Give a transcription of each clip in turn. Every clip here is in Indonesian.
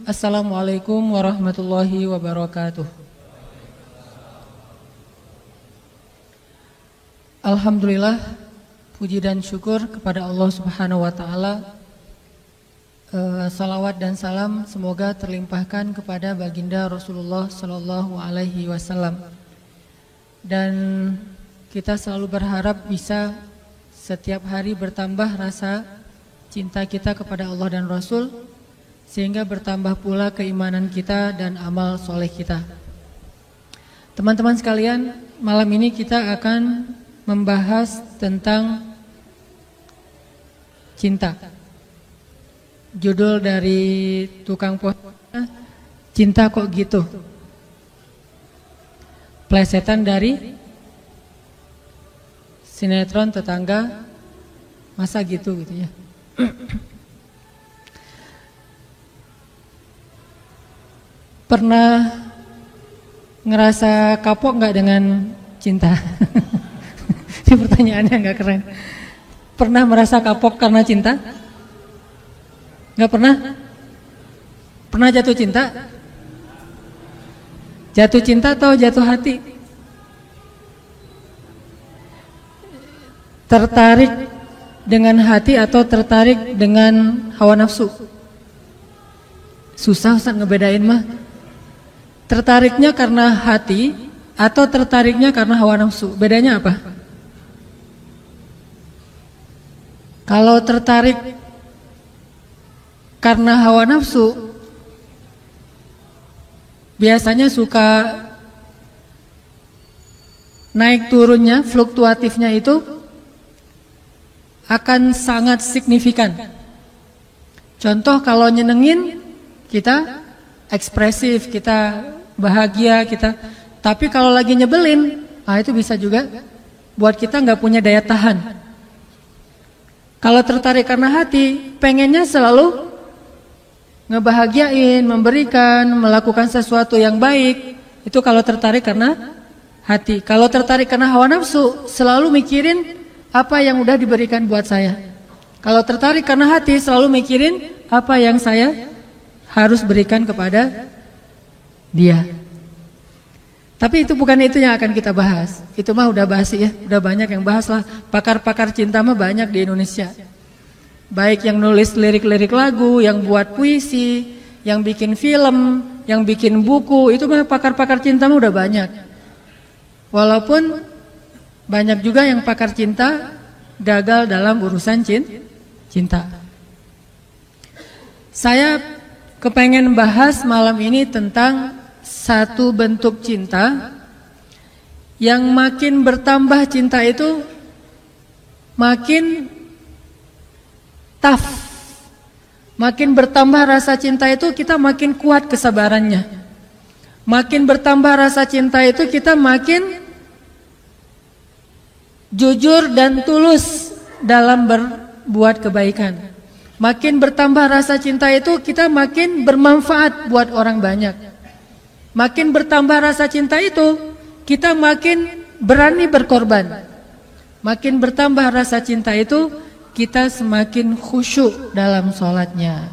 Assalamualaikum warahmatullahi wabarakatuh. Alhamdulillah, puji dan syukur kepada Allah Subhanahu wa taala. Salawat dan salam semoga terlimpahkan kepada baginda Rasulullah sallallahu alaihi wasallam. Dan kita selalu berharap bisa setiap hari bertambah rasa cinta kita kepada Allah dan Rasul, sehingga bertambah pula keimanan kita dan amal soleh kita. Teman-teman sekalian, malam ini kita akan membahas tentang cinta. Judul dari tukang pohon, Cinta Kok Gitu. Plesetan dari sinetron Tetangga Masa Gitu ya. Pernah ngerasa kapok nggak dengan cinta? Ini pertanyaannya nggak keren. Pernah merasa kapok karena cinta? Nggak pernah? Pernah jatuh cinta? Jatuh cinta atau jatuh hati? Tertarik dengan hati atau tertarik dengan hawa nafsu? Susah Ustaz ngebedain mah. Tertariknya karena hati atau tertariknya karena hawa nafsu? Bedanya apa? Kalau tertarik karena hawa nafsu, biasanya suka naik turunnya, fluktuatifnya itu akan sangat signifikan. Contoh kalau nyenengin, kita ekspresif, kita bahagia, kita. Tapi kalau lagi nyebelin, itu bisa juga buat kita nggak punya daya tahan. Kalau tertarik karena hati, pengennya selalu ngebahagiain, memberikan, melakukan sesuatu yang baik. Itu kalau tertarik karena hati. Kalau tertarik karena hawa nafsu, selalu mikirin apa yang udah diberikan buat saya. Kalau tertarik karena hati, selalu mikirin apa yang saya harus berikan kepada dia. Tapi itu bukan itu yang akan kita bahas. Itu mah udah basi ya, udah banyak yang bahas lah. Pakar-pakar cinta mah banyak di Indonesia. Baik yang nulis lirik-lirik lagu, yang buat puisi, yang bikin film, yang bikin buku, itu mah pakar-pakar cinta mah udah banyak. Walaupun banyak juga yang pakar cinta gagal dalam urusan cinta. Saya kepengen bahas malam ini tentang satu bentuk cinta yang makin bertambah cinta itu makin tough. Makin bertambah rasa cinta itu kita makin kuat kesabarannya. Makin bertambah rasa cinta itu kita makin jujur dan tulus dalam berbuat kebaikan. Makin bertambah rasa cinta itu kita makin bermanfaat buat orang banyak. Makin bertambah rasa cinta itu, kita makin berani berkorban. Makin bertambah rasa cinta itu, kita semakin khusyuk dalam sholatnya.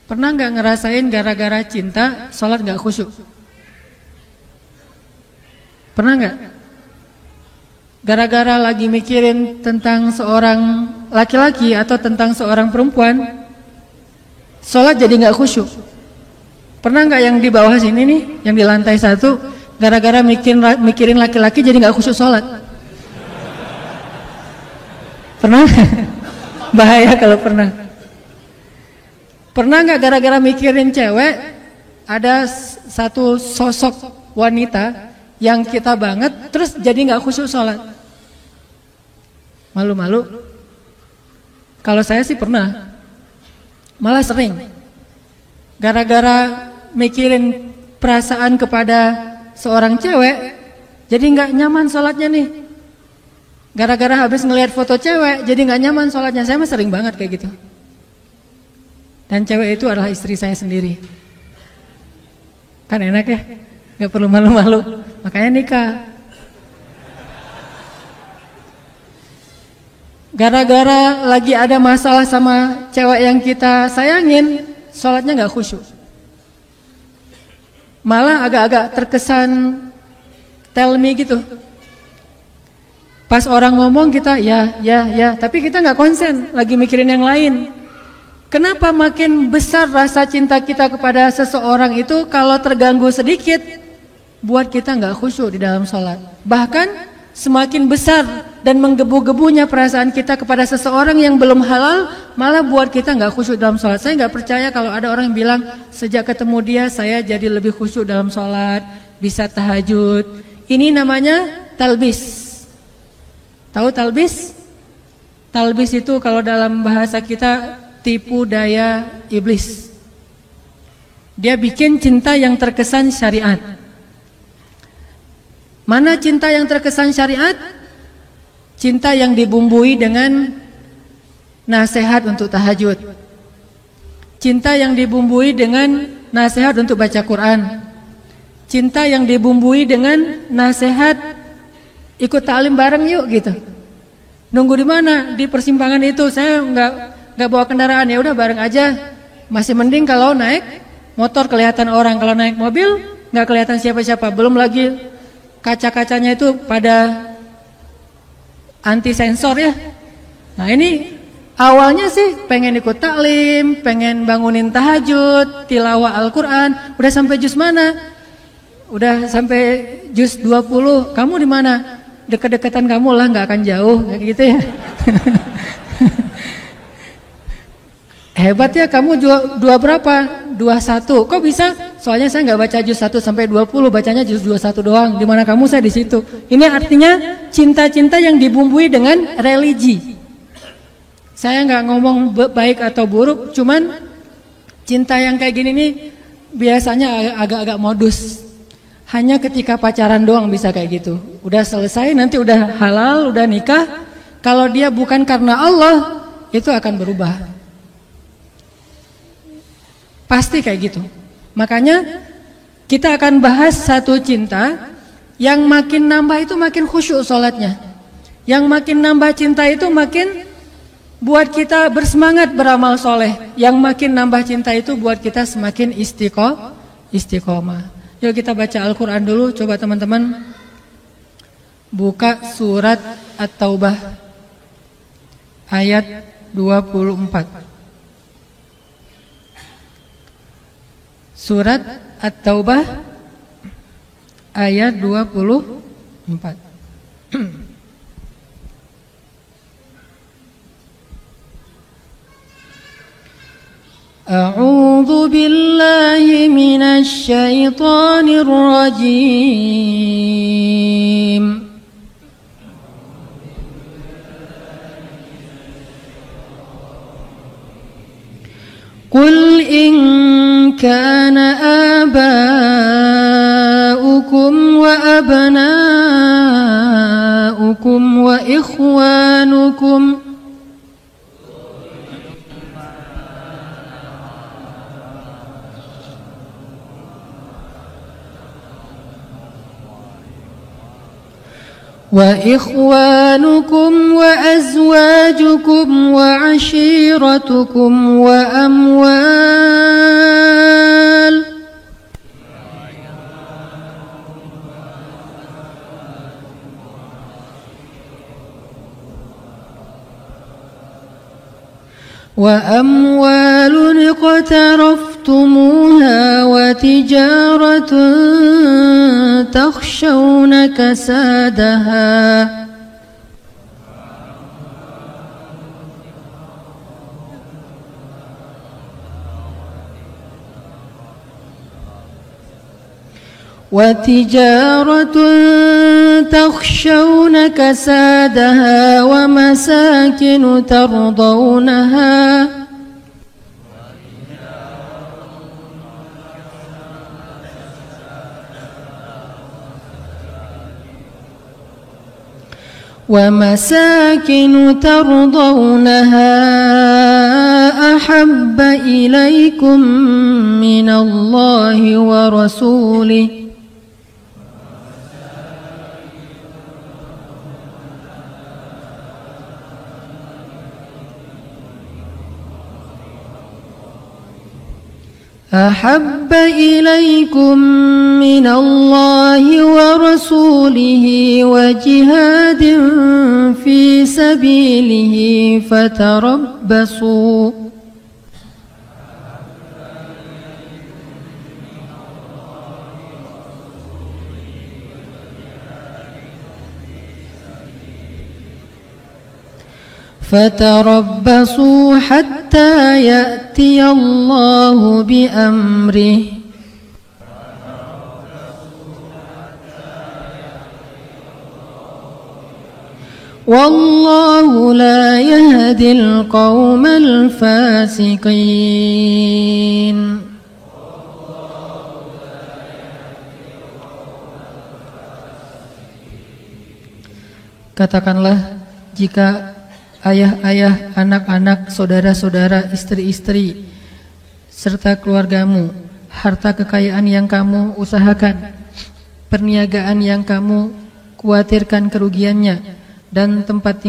Pernah gak ngerasain gara-gara cinta, sholat gak khusyuk? Pernah gak? Gara-gara lagi mikirin tentang seorang laki-laki atau tentang seorang perempuan, sholat jadi gak khusyuk. Pernah nggak yang di bawah sini nih, yang di lantai 1, gara-gara mikirin laki-laki jadi nggak khusyuk sholat? Pernah? Bahaya kalau pernah. Pernah nggak gara-gara mikirin cewek, ada satu sosok wanita yang kita banget, terus jadi nggak khusyuk sholat? Malu-malu? Kalau saya sih pernah, malah sering. Gara-gara mikirin perasaan kepada seorang cewek, jadi nggak nyaman sholatnya nih. Gara-gara habis ngelihat foto cewek, jadi nggak nyaman sholatnya. Saya mah sering banget kayak gitu. Dan cewek itu adalah istri saya sendiri. Kan enak ya, nggak perlu malu-malu. Makanya nikah. Gara-gara lagi ada masalah sama cewek yang kita sayangin, sholatnya nggak khusyuk. Malah agak-agak terkesan tell me gitu. Pas orang ngomong kita ya, tapi kita nggak konsen, lagi mikirin yang lain. Kenapa makin besar rasa cinta kita kepada seseorang itu kalau terganggu sedikit, buat kita nggak khusyuk di dalam sholat. Bahkan semakin besar dan menggebu-gebunya perasaan kita kepada seseorang yang belum halal, malah buat kita nggak khusyuk dalam sholat. Saya nggak percaya kalau ada orang yang bilang sejak ketemu dia saya jadi lebih khusyuk dalam sholat, bisa tahajud. Ini namanya talbis. Tahu talbis? Talbis itu kalau dalam bahasa kita tipu daya iblis. Dia bikin cinta yang terkesan syariat. Mana cinta yang terkesan syariat? Cinta yang dibumbui dengan nasihat untuk tahajud. Cinta yang dibumbui dengan nasihat untuk baca Quran. Cinta yang dibumbui dengan nasihat ikut taklim bareng yuk gitu. Nunggu di mana? Di persimpangan itu. Saya nggak bawa kendaraan, ya udah bareng aja. Masih mending kalau naik motor kelihatan orang, kalau naik mobil nggak kelihatan siapa-siapa. Belum lagi kaca-kacanya itu pada anti sensor ya. Nah ini awalnya sih pengen ikut taklim, pengen bangunin tahajud, tilawah Al-Quran. Udah sampai juz mana? Udah sampai juz 20. Kamu di mana? Dekat-dekatan kamu lah, nggak akan jauh, kayak gitu ya. Hebat ya, kamu dua berapa? 21. Kok bisa? Soalnya saya nggak baca juz 1 sampai 20, bacanya juz 21 doang. Di mana kamu, saya di situ. Ini artinya cinta-cinta yang dibumbui dengan religi. Saya nggak ngomong baik atau buruk, cuman cinta yang kayak gini nih biasanya agak-agak modus. Hanya ketika pacaran doang bisa kayak gitu. Udah selesai, nanti udah halal, udah nikah. Kalau dia bukan karena Allah, itu akan berubah. Pasti kayak gitu. Makanya kita akan bahas satu cinta yang makin nambah itu makin khusyuk sholatnya. Yang makin nambah cinta itu makin buat kita bersemangat beramal soleh. Yang makin nambah cinta itu buat kita semakin istiqomah. Yuk kita baca Al-Quran dulu. Coba teman-teman buka surat At-Taubah ayat 24. Surat At-Taubah ayat 24. A'udzu billahi minasy syaithanir rajim. Qul in kana aba'ukum wa abna'ukum wa ikhwanukum وإخوانكم وأزواجكم وعشيرتكم وأموال اقترفتموها وتجارة تخشون كسادها ومساكن ترضونها أحب إليكم من الله ورسوله أحب إليكم من الله ورسوله وجهاد في سبيله فتربصوا فتربصوا حتى يأتي الله بأمره والله لا يهدي القوم الفاسقين. Katakanlah, jika ayah-ayah, anak-anak, saudara-saudara, istri-istri, serta keluargamu, harta kekayaan yang kamu usahakan, perniagaan yang kamu khawatirkan kerugiannya, dan tempat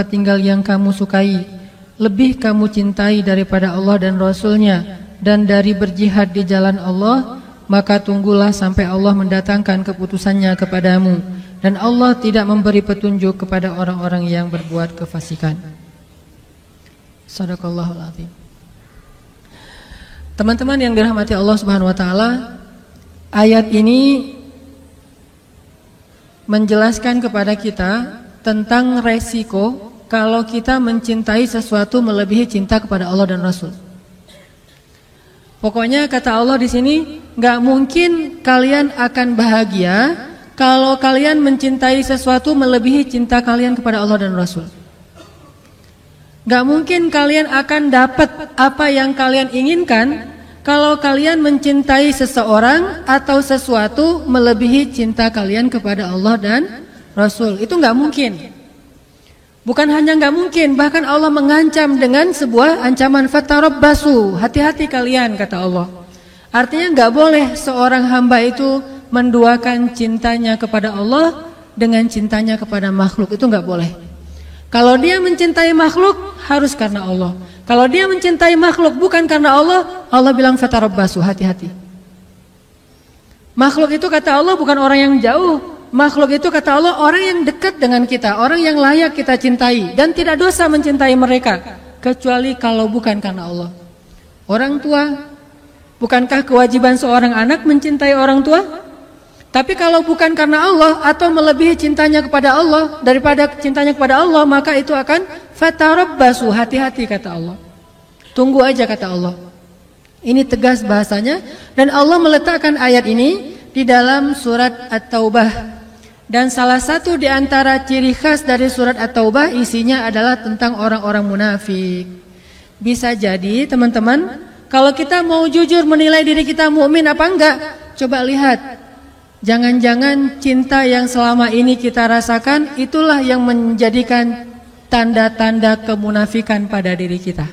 tinggal yang kamu sukai, lebih kamu cintai daripada Allah dan Rasul-Nya, dan dari berjihad di jalan Allah, maka tunggulah sampai Allah mendatangkan keputusannya kepadamu. Dan Allah tidak memberi petunjuk kepada orang-orang yang berbuat kefasikan. Shadaqallahul azim. Teman-teman yang dirahmati Allah Subhanahu wa taala, ayat ini menjelaskan kepada kita tentang resiko kalau kita mencintai sesuatu melebihi cinta kepada Allah dan Rasul. Pokoknya kata Allah di sini, nggak mungkin kalian akan bahagia kalau kalian mencintai sesuatu melebihi cinta kalian kepada Allah dan Rasul. Gak mungkin kalian akan dapat apa yang kalian inginkan kalau kalian mencintai seseorang atau sesuatu melebihi cinta kalian kepada Allah dan Rasul. Itu gak mungkin. Bukan hanya gak mungkin, bahkan Allah mengancam dengan sebuah ancaman, fatarabbasu, hati-hati kalian, kata Allah. Artinya gak boleh seorang hamba itu menduakan cintanya kepada Allah dengan cintanya kepada makhluk. Itu enggak boleh. Kalau dia mencintai makhluk, harus karena Allah. Kalau dia mencintai makhluk bukan karena Allah, Allah bilang fatarabbasu, hati-hati. Makhluk itu kata Allah bukan orang yang jauh. Makhluk itu kata Allah orang yang dekat dengan kita, orang yang layak kita cintai, dan tidak dosa mencintai mereka kecuali kalau bukan karena Allah. Orang tua, bukankah kewajiban seorang anak mencintai orang tua? Tapi kalau bukan karena Allah atau melebihi cintanya kepada Allah daripada cintanya kepada Allah, maka itu akan fatarabbasu, hati-hati kata Allah. Tunggu aja kata Allah. Ini tegas bahasanya, dan Allah meletakkan ayat ini di dalam surat At-Taubah. Dan salah satu di antara ciri khas dari surat At-Taubah isinya adalah tentang orang-orang munafik. Bisa jadi teman-teman, kalau kita mau jujur menilai diri kita mukmin apa enggak, coba lihat. Jangan-jangan cinta yang selama ini kita rasakan itulah yang menjadikan tanda-tanda kemunafikan pada diri kita.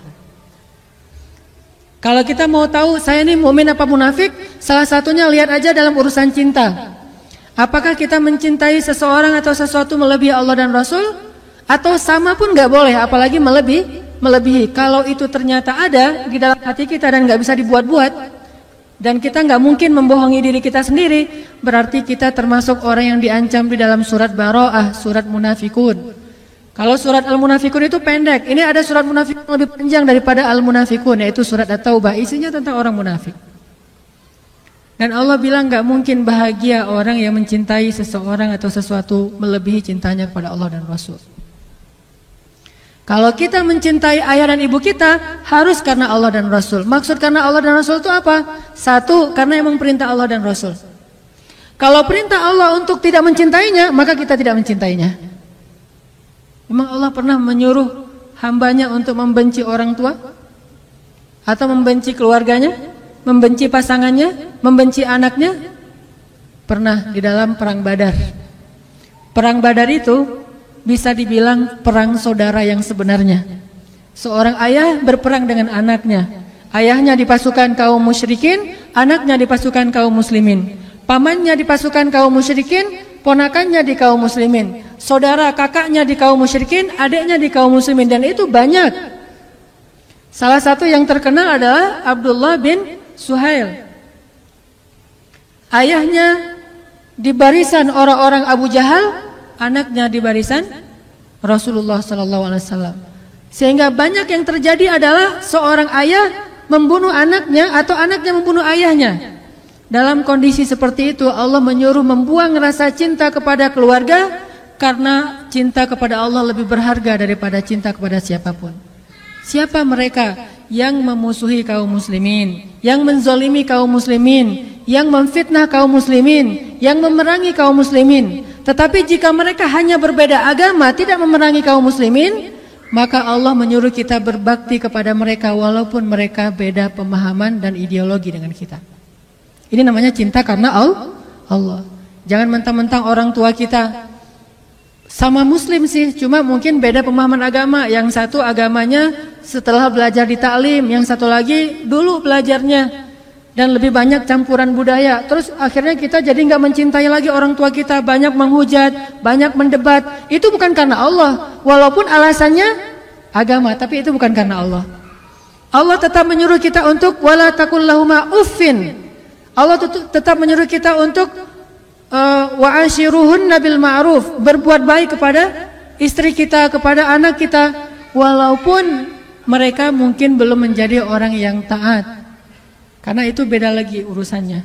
Kalau kita mau tahu saya ini mukmin apa munafik, salah satunya lihat aja dalam urusan cinta. Apakah kita mencintai seseorang atau sesuatu melebihi Allah dan Rasul? Atau sama pun gak boleh, apalagi melebihi. Kalau itu ternyata ada di dalam hati kita dan gak bisa dibuat-buat, dan kita nggak mungkin membohongi diri kita sendiri, berarti kita termasuk orang yang diancam di dalam surat Baro'ah, surat Munafikun. Kalau surat Al-Munafikun itu pendek, ini ada surat Munafikun lebih panjang daripada Al-Munafikun, yaitu surat At-Taubah, isinya tentang orang munafik. Dan Allah bilang nggak mungkin bahagia orang yang mencintai seseorang atau sesuatu melebihi cintanya kepada Allah dan Rasul. Kalau kita mencintai ayah dan ibu kita, harus karena Allah dan Rasul. Maksud karena Allah dan Rasul itu apa? Satu, karena emang perintah Allah dan Rasul. Kalau perintah Allah untuk tidak mencintainya, maka kita tidak mencintainya. Memang Allah pernah menyuruh hambanya untuk membenci orang tua? Atau membenci keluarganya? Membenci pasangannya? Membenci anaknya? Pernah di dalam perang Badar. Perang Badar itu bisa dibilang perang saudara yang sebenarnya. Seorang ayah berperang dengan anaknya. Ayahnya di pasukan kaum musyrikin, anaknya di pasukan kaum muslimin. Pamannya di pasukan kaum musyrikin, ponakannya di kaum muslimin. Saudara kakaknya di kaum musyrikin, adiknya di kaum muslimin, dan itu banyak. Salah satu yang terkenal adalah Abdullah bin Suhail. Ayahnya di barisan orang-orang Abu Jahal, anaknya di barisan Rasulullah SAW. Sehingga banyak yang terjadi adalah seorang ayah membunuh anaknya atau anaknya membunuh ayahnya. Dalam kondisi seperti itu Allah menyuruh membuang rasa cinta kepada keluarga, karena cinta kepada Allah lebih berharga daripada cinta kepada siapapun. Siapa mereka yang memusuhi kaum muslimin, yang menzolimi kaum muslimin, yang memfitnah kaum muslimin, yang memerangi kaum muslimin? Tetapi jika mereka hanya berbeda agama, tidak memerangi kaum muslimin, maka Allah menyuruh kita berbakti kepada mereka walaupun mereka beda pemahaman dan ideologi dengan kita. Ini namanya cinta karena Allah. Jangan mentang-mentang orang tua kita sama muslim sih, cuma mungkin beda pemahaman agama. Yang satu agamanya setelah belajar di taklim, yang satu lagi dulu belajarnya dan lebih banyak campuran budaya. Terus akhirnya kita jadi nggak mencintai lagi orang tua kita, banyak menghujat, banyak mendebat. Itu bukan karena Allah, walaupun alasannya agama, tapi itu bukan karena Allah. Allah tetap menyuruh kita untuk wala taqul lahuma uffin. Allah tetap menyuruh kita untuk wa'ashiruhunna bil ma'ruf, berbuat baik kepada istri kita, kepada anak kita, walaupun mereka mungkin belum menjadi orang yang taat. Karena itu beda lagi urusannya.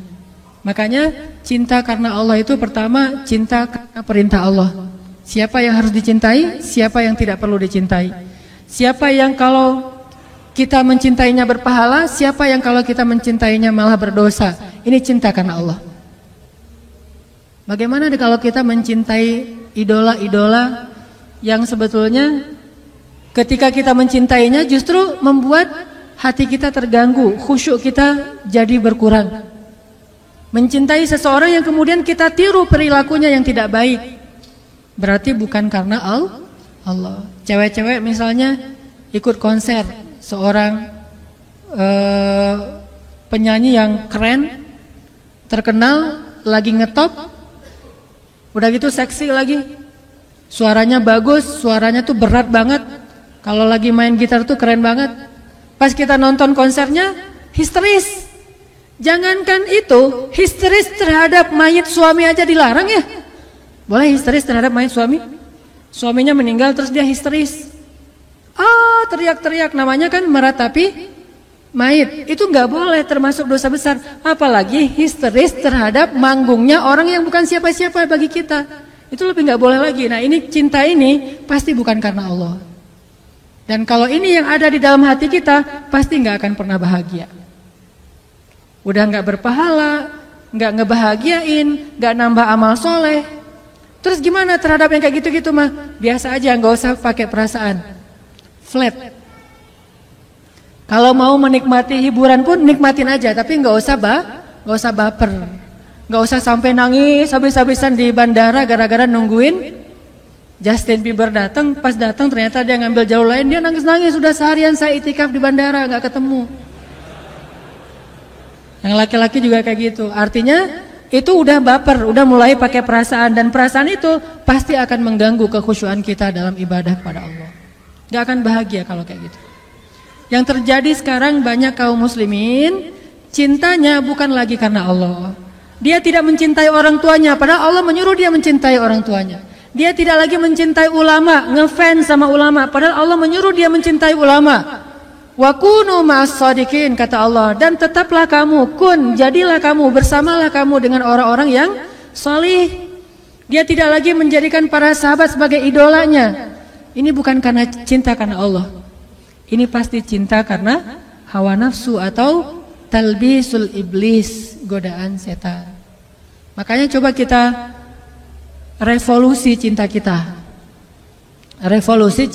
Makanya cinta karena Allah itu pertama cinta karena perintah Allah. Siapa yang harus dicintai, siapa yang tidak perlu dicintai. Siapa yang kalau kita mencintainya berpahala, siapa yang kalau kita mencintainya malah berdosa. Ini cinta karena Allah. Bagaimana kalau kita mencintai idola-idola yang sebetulnya ketika kita mencintainya justru membuat hati kita terganggu, khusyuk kita jadi berkurang. Mencintai seseorang yang kemudian kita tiru perilakunya yang tidak baik, berarti bukan karena Allah. Cewek-cewek misalnya ikut konser seorang penyanyi yang keren, terkenal, lagi ngetop, udah gitu seksi lagi, suaranya bagus, suaranya tuh berat banget, kalau lagi main gitar tuh keren banget. Pas kita nonton konsernya histeris. Jangankan itu, histeris terhadap mayit suami aja dilarang ya. Boleh histeris terhadap mayit suami? Suaminya meninggal terus dia histeris, teriak-teriak, namanya kan meratapi mayit. Itu nggak boleh, termasuk dosa besar. Apalagi histeris terhadap manggungnya orang yang bukan siapa-siapa bagi kita. Itu lebih nggak boleh lagi. Nah ini cinta ini pasti bukan karena Allah. Dan kalau ini yang ada di dalam hati kita, pasti nggak akan pernah bahagia. Udah nggak berpahala, nggak ngebahagiain, nggak nambah amal soleh. Terus gimana terhadap yang kayak gitu-gitu mah? Biasa aja, nggak usah pakai perasaan. Flat. Kalau mau menikmati hiburan pun nikmatin aja, tapi nggak usah baper, nggak usah sampai nangis habis-habisan di bandara gara-gara nungguin Justin Bieber datang. Pas datang ternyata dia ngambil jalur lain, dia nangis-nangis. Sudah seharian saya itikaf di bandara nggak ketemu. Yang laki-laki juga kayak gitu. Artinya itu udah baper, udah mulai pakai perasaan, dan perasaan itu pasti akan mengganggu kekhusyuan kita dalam ibadah kepada Allah. Nggak akan bahagia kalau kayak gitu. Yang terjadi sekarang banyak kaum muslimin cintanya bukan lagi karena Allah. Dia tidak mencintai orang tuanya, padahal Allah menyuruh dia mencintai orang tuanya. Dia tidak lagi mencintai ulama, ngefans sama ulama, padahal Allah menyuruh dia mencintai ulama. Wa kunu ma'as shadiqin, kata Allah, dan tetaplah kamu, jadilah kamu, bersamalah kamu dengan orang-orang yang salih. Dia tidak lagi menjadikan para sahabat sebagai idolanya. Ini bukan karena cinta karena Allah. Ini pasti cinta karena hawa nafsu atau talbisul iblis, godaan setan. Makanya coba kita revolusi cinta kita. Revolusi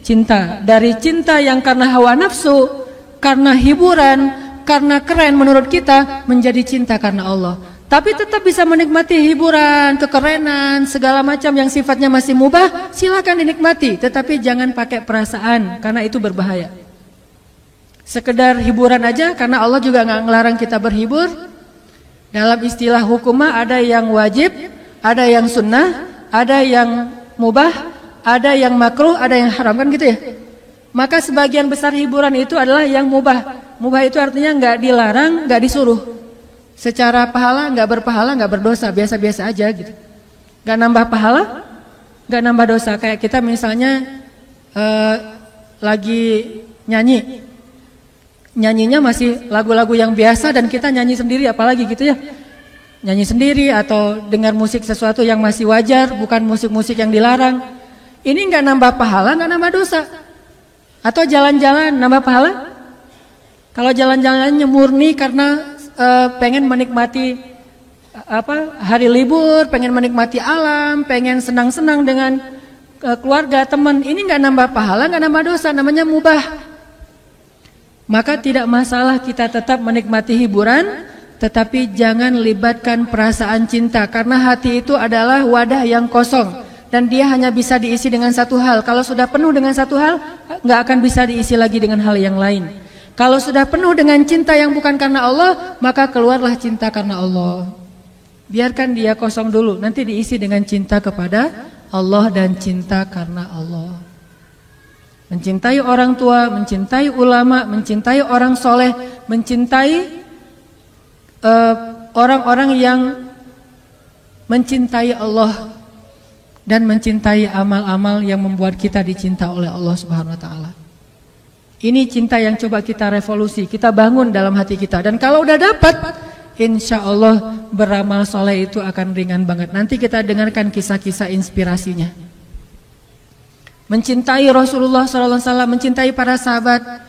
cinta. Dari cinta yang karena hawa nafsu, karena hiburan, karena keren menurut kita, menjadi cinta karena Allah. Tapi tetap bisa menikmati hiburan, kekerenan, segala macam yang sifatnya masih mubah, silakan dinikmati. Tetapi jangan pakai perasaan, karena itu berbahaya. Sekedar hiburan aja, karena Allah juga nggak ngelarang kita berhibur. Dalam istilah hukumah ada yang wajib, ada yang sunnah, ada yang mubah, ada yang makruh, ada yang haram, kan gitu ya. Maka sebagian besar hiburan itu adalah yang mubah. Mubah itu artinya nggak dilarang, nggak disuruh. Secara pahala nggak berpahala, nggak berdosa, biasa-biasa aja gitu. Nggak nambah pahala, nggak nambah dosa. Kayak kita misalnya lagi nyanyinya masih lagu-lagu yang biasa dan kita nyanyi sendiri, apalagi gitu ya. Nyanyi sendiri atau dengar musik sesuatu yang masih wajar, bukan musik-musik yang dilarang. Ini nggak nambah pahala, nggak nambah dosa. Atau jalan-jalan nambah pahala? Kalau jalan-jalannya murni karena pengen menikmati hari libur, pengen menikmati alam, pengen senang-senang dengan keluarga, teman, ini nggak nambah pahala, nggak nambah dosa, namanya mubah. Maka tidak masalah kita tetap menikmati hiburan, tetapi jangan libatkan perasaan cinta, karena hati itu adalah wadah yang kosong dan dia hanya bisa diisi dengan satu hal. Kalau sudah penuh dengan satu hal, nggak akan bisa diisi lagi dengan hal yang lain. Kalau sudah penuh dengan cinta yang bukan karena Allah, maka keluarlah cinta karena Allah. Biarkan dia kosong dulu, nanti diisi dengan cinta kepada Allah dan cinta karena Allah. Mencintai orang tua, mencintai ulama, mencintai orang soleh, mencintai orang-orang yang mencintai Allah dan mencintai amal-amal yang membuat kita dicinta oleh Allah Subhanahu wa taala. Ini cinta yang coba kita revolusi, kita bangun dalam hati kita. Dan kalau udah dapat, insya Allah beramal soleh itu akan ringan banget. Nanti kita dengarkan kisah-kisah inspirasinya. Mencintai Rasulullah SAW, mencintai para sahabat.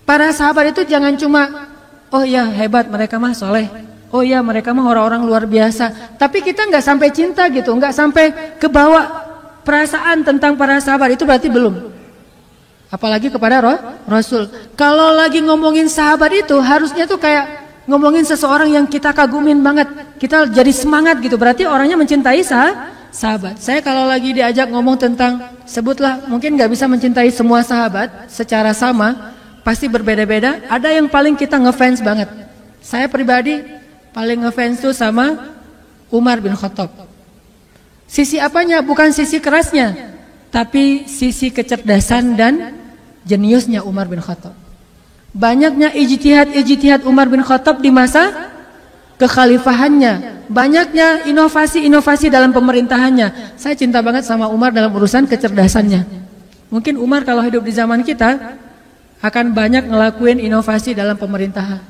Para sahabat itu jangan cuma, oh ya hebat mereka mah soleh, oh ya mereka mah orang-orang luar biasa. Tapi kita nggak sampai cinta gitu, nggak sampai kebawa perasaan tentang para sahabat, itu berarti belum. Apalagi kepada Rasul. Kalau lagi ngomongin sahabat itu harusnya tuh kayak ngomongin seseorang yang kita kagumin banget, kita jadi semangat gitu. Berarti orangnya mencintai sahabat. Saya kalau lagi diajak ngomong tentang, sebutlah, mungkin nggak bisa mencintai semua sahabat secara sama, pasti berbeda-beda. Ada yang paling kita ngefans banget. Saya pribadi paling ngefans tuh sama Umar bin Khattab. Sisi apanya? Bukan sisi kerasnya, tapi sisi kecerdasan dan jeniusnya Umar bin Khattab. Banyaknya ijtihad Umar bin Khattab di masa kekhalifahannya, banyaknya inovasi-inovasi dalam pemerintahannya. Saya cinta banget sama Umar dalam urusan kecerdasannya. Mungkin Umar kalau hidup di zaman kita akan banyak ngelakuin inovasi dalam pemerintahan,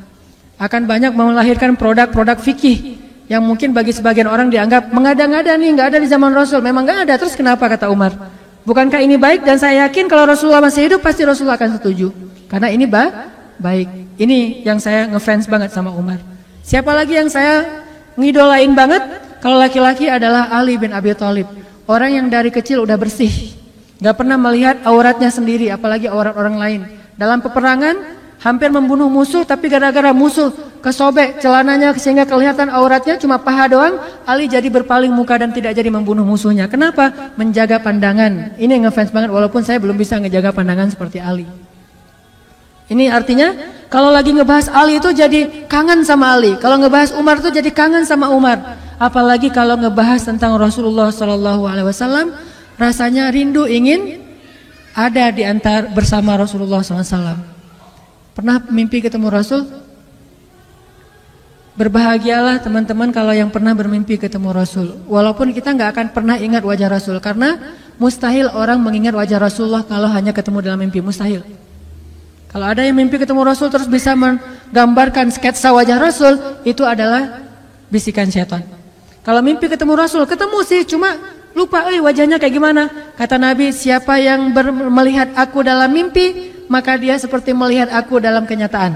akan banyak melahirkan produk-produk fikih yang mungkin bagi sebagian orang dianggap mengada-ngada nih, nggak ada di zaman Rasul. Memang nggak ada, terus kenapa kata Umar? Bukankah ini baik? Dan saya yakin kalau Rasulullah masih hidup pasti Rasulullah akan setuju, karena ini baik. Ini yang saya ngefans banget sama Umar. Siapa lagi yang saya ngidolain banget? Kalau laki-laki adalah Ali bin Abi Thalib. Orang yang dari kecil udah bersih, gak pernah melihat auratnya sendiri, apalagi aurat orang lain. Dalam peperangan hampir membunuh musuh, tapi gara-gara musuh kesobek celananya sehingga kelihatan auratnya cuma paha doang, Ali jadi berpaling muka dan tidak jadi membunuh musuhnya. Kenapa? Menjaga pandangan. Ini ngefans banget, walaupun saya belum bisa ngejaga pandangan seperti Ali. Ini artinya kalau lagi ngebahas Ali itu jadi kangen sama Ali, kalau ngebahas Umar itu jadi kangen sama Umar. Apalagi kalau ngebahas tentang Rasulullah SAW, rasanya rindu ingin ada di antara bersama Rasulullah SAW. Pernah mimpi ketemu Rasul? Berbahagialah teman-teman kalau yang pernah bermimpi ketemu Rasul. Walaupun kita nggak akan pernah ingat wajah Rasul, karena mustahil orang mengingat wajah Rasulullah kalau hanya ketemu dalam mimpi, mustahil. Kalau ada yang mimpi ketemu Rasul terus bisa menggambarkan sketsa wajah Rasul, itu adalah bisikan setan. Kalau mimpi ketemu Rasul, ketemu sih, cuma lupa wajahnya kayak gimana. Kata Nabi, siapa yang melihat aku dalam mimpi, maka dia seperti melihat aku dalam kenyataan.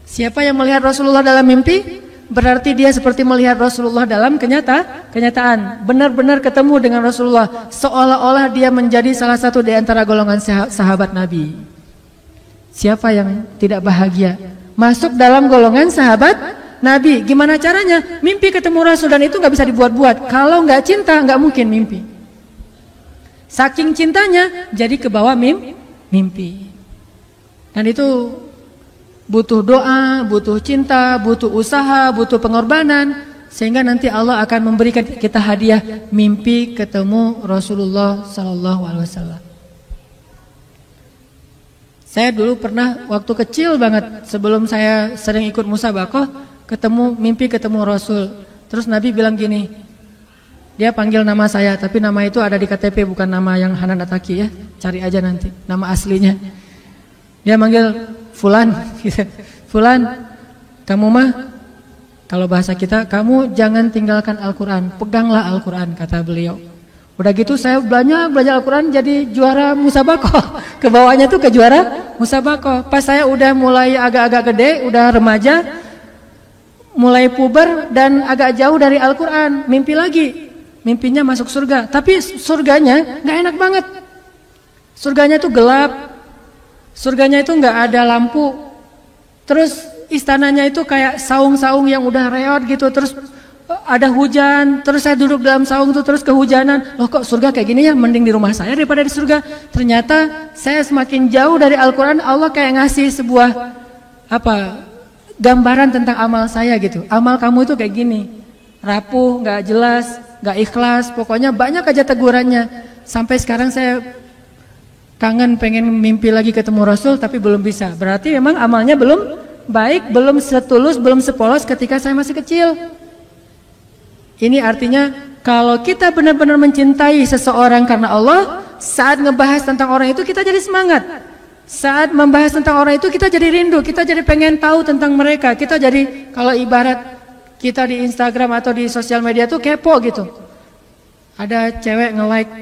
Siapa yang melihat Rasulullah dalam mimpi, berarti dia seperti melihat Rasulullah dalam kenyataan. Benar-benar ketemu dengan Rasulullah, seolah-olah dia menjadi salah satu di antara golongan sahabat Nabi. Siapa yang tidak bahagia masuk dalam golongan sahabat Nabi? Gimana caranya? Mimpi ketemu Rasul, dan itu nggak bisa dibuat-buat. Kalau nggak cinta, nggak mungkin mimpi. Saking cintanya, jadi kebawa mimpi. Dan itu butuh doa, butuh cinta, butuh usaha, butuh pengorbanan, sehingga nanti Allah akan memberikan kita hadiah mimpi ketemu Rasulullah SAW. Saya dulu pernah waktu kecil banget sebelum saya sering ikut musabaqah mimpi ketemu Rasul. Terus Nabi bilang gini, dia panggil nama saya tapi nama itu ada di KTP bukan nama yang Hanan Ataki ya. Cari aja nanti nama aslinya. Dia manggil Fulan, Fulan, kamu mah kalau bahasa kita kamu jangan tinggalkan Al-Quran, peganglah Al-Quran kata beliau. Udah gitu saya belajar Al-Quran jadi juara musabaqah. Ke bawahnya tuh ke juara musabaqah. Pas saya udah mulai agak-agak gede, udah remaja, mulai puber dan agak jauh dari Al-Quran, mimpi lagi. Mimpinya masuk surga, tapi surganya gak enak banget. Surganya tuh gelap. Surganya itu gak ada lampu. Terus istananya itu kayak saung-saung yang udah reot gitu. Terus ada hujan, terus saya duduk dalam saung itu terus kehujanan. Loh kok surga kayak gini ya, mending di rumah saya daripada di surga. Ternyata saya semakin jauh dari Al-Quran, Allah kayak ngasih sebuah gambaran tentang amal saya gitu. Amal kamu itu kayak gini, rapuh, gak jelas, gak ikhlas, pokoknya banyak aja tegurannya. Sampai sekarang saya kangen pengen mimpi lagi ketemu Rasul tapi belum bisa. Berarti memang amalnya belum baik, belum setulus, belum sepolos ketika saya masih kecil. Ini artinya kalau kita benar-benar mencintai seseorang karena Allah, saat ngebahas tentang orang itu kita jadi semangat. Saat membahas tentang orang itu kita jadi rindu, kita jadi pengen tahu tentang mereka. Kita jadi kalau ibarat kita di Instagram atau di sosial media tuh kepo gitu. Ada cewek nge-like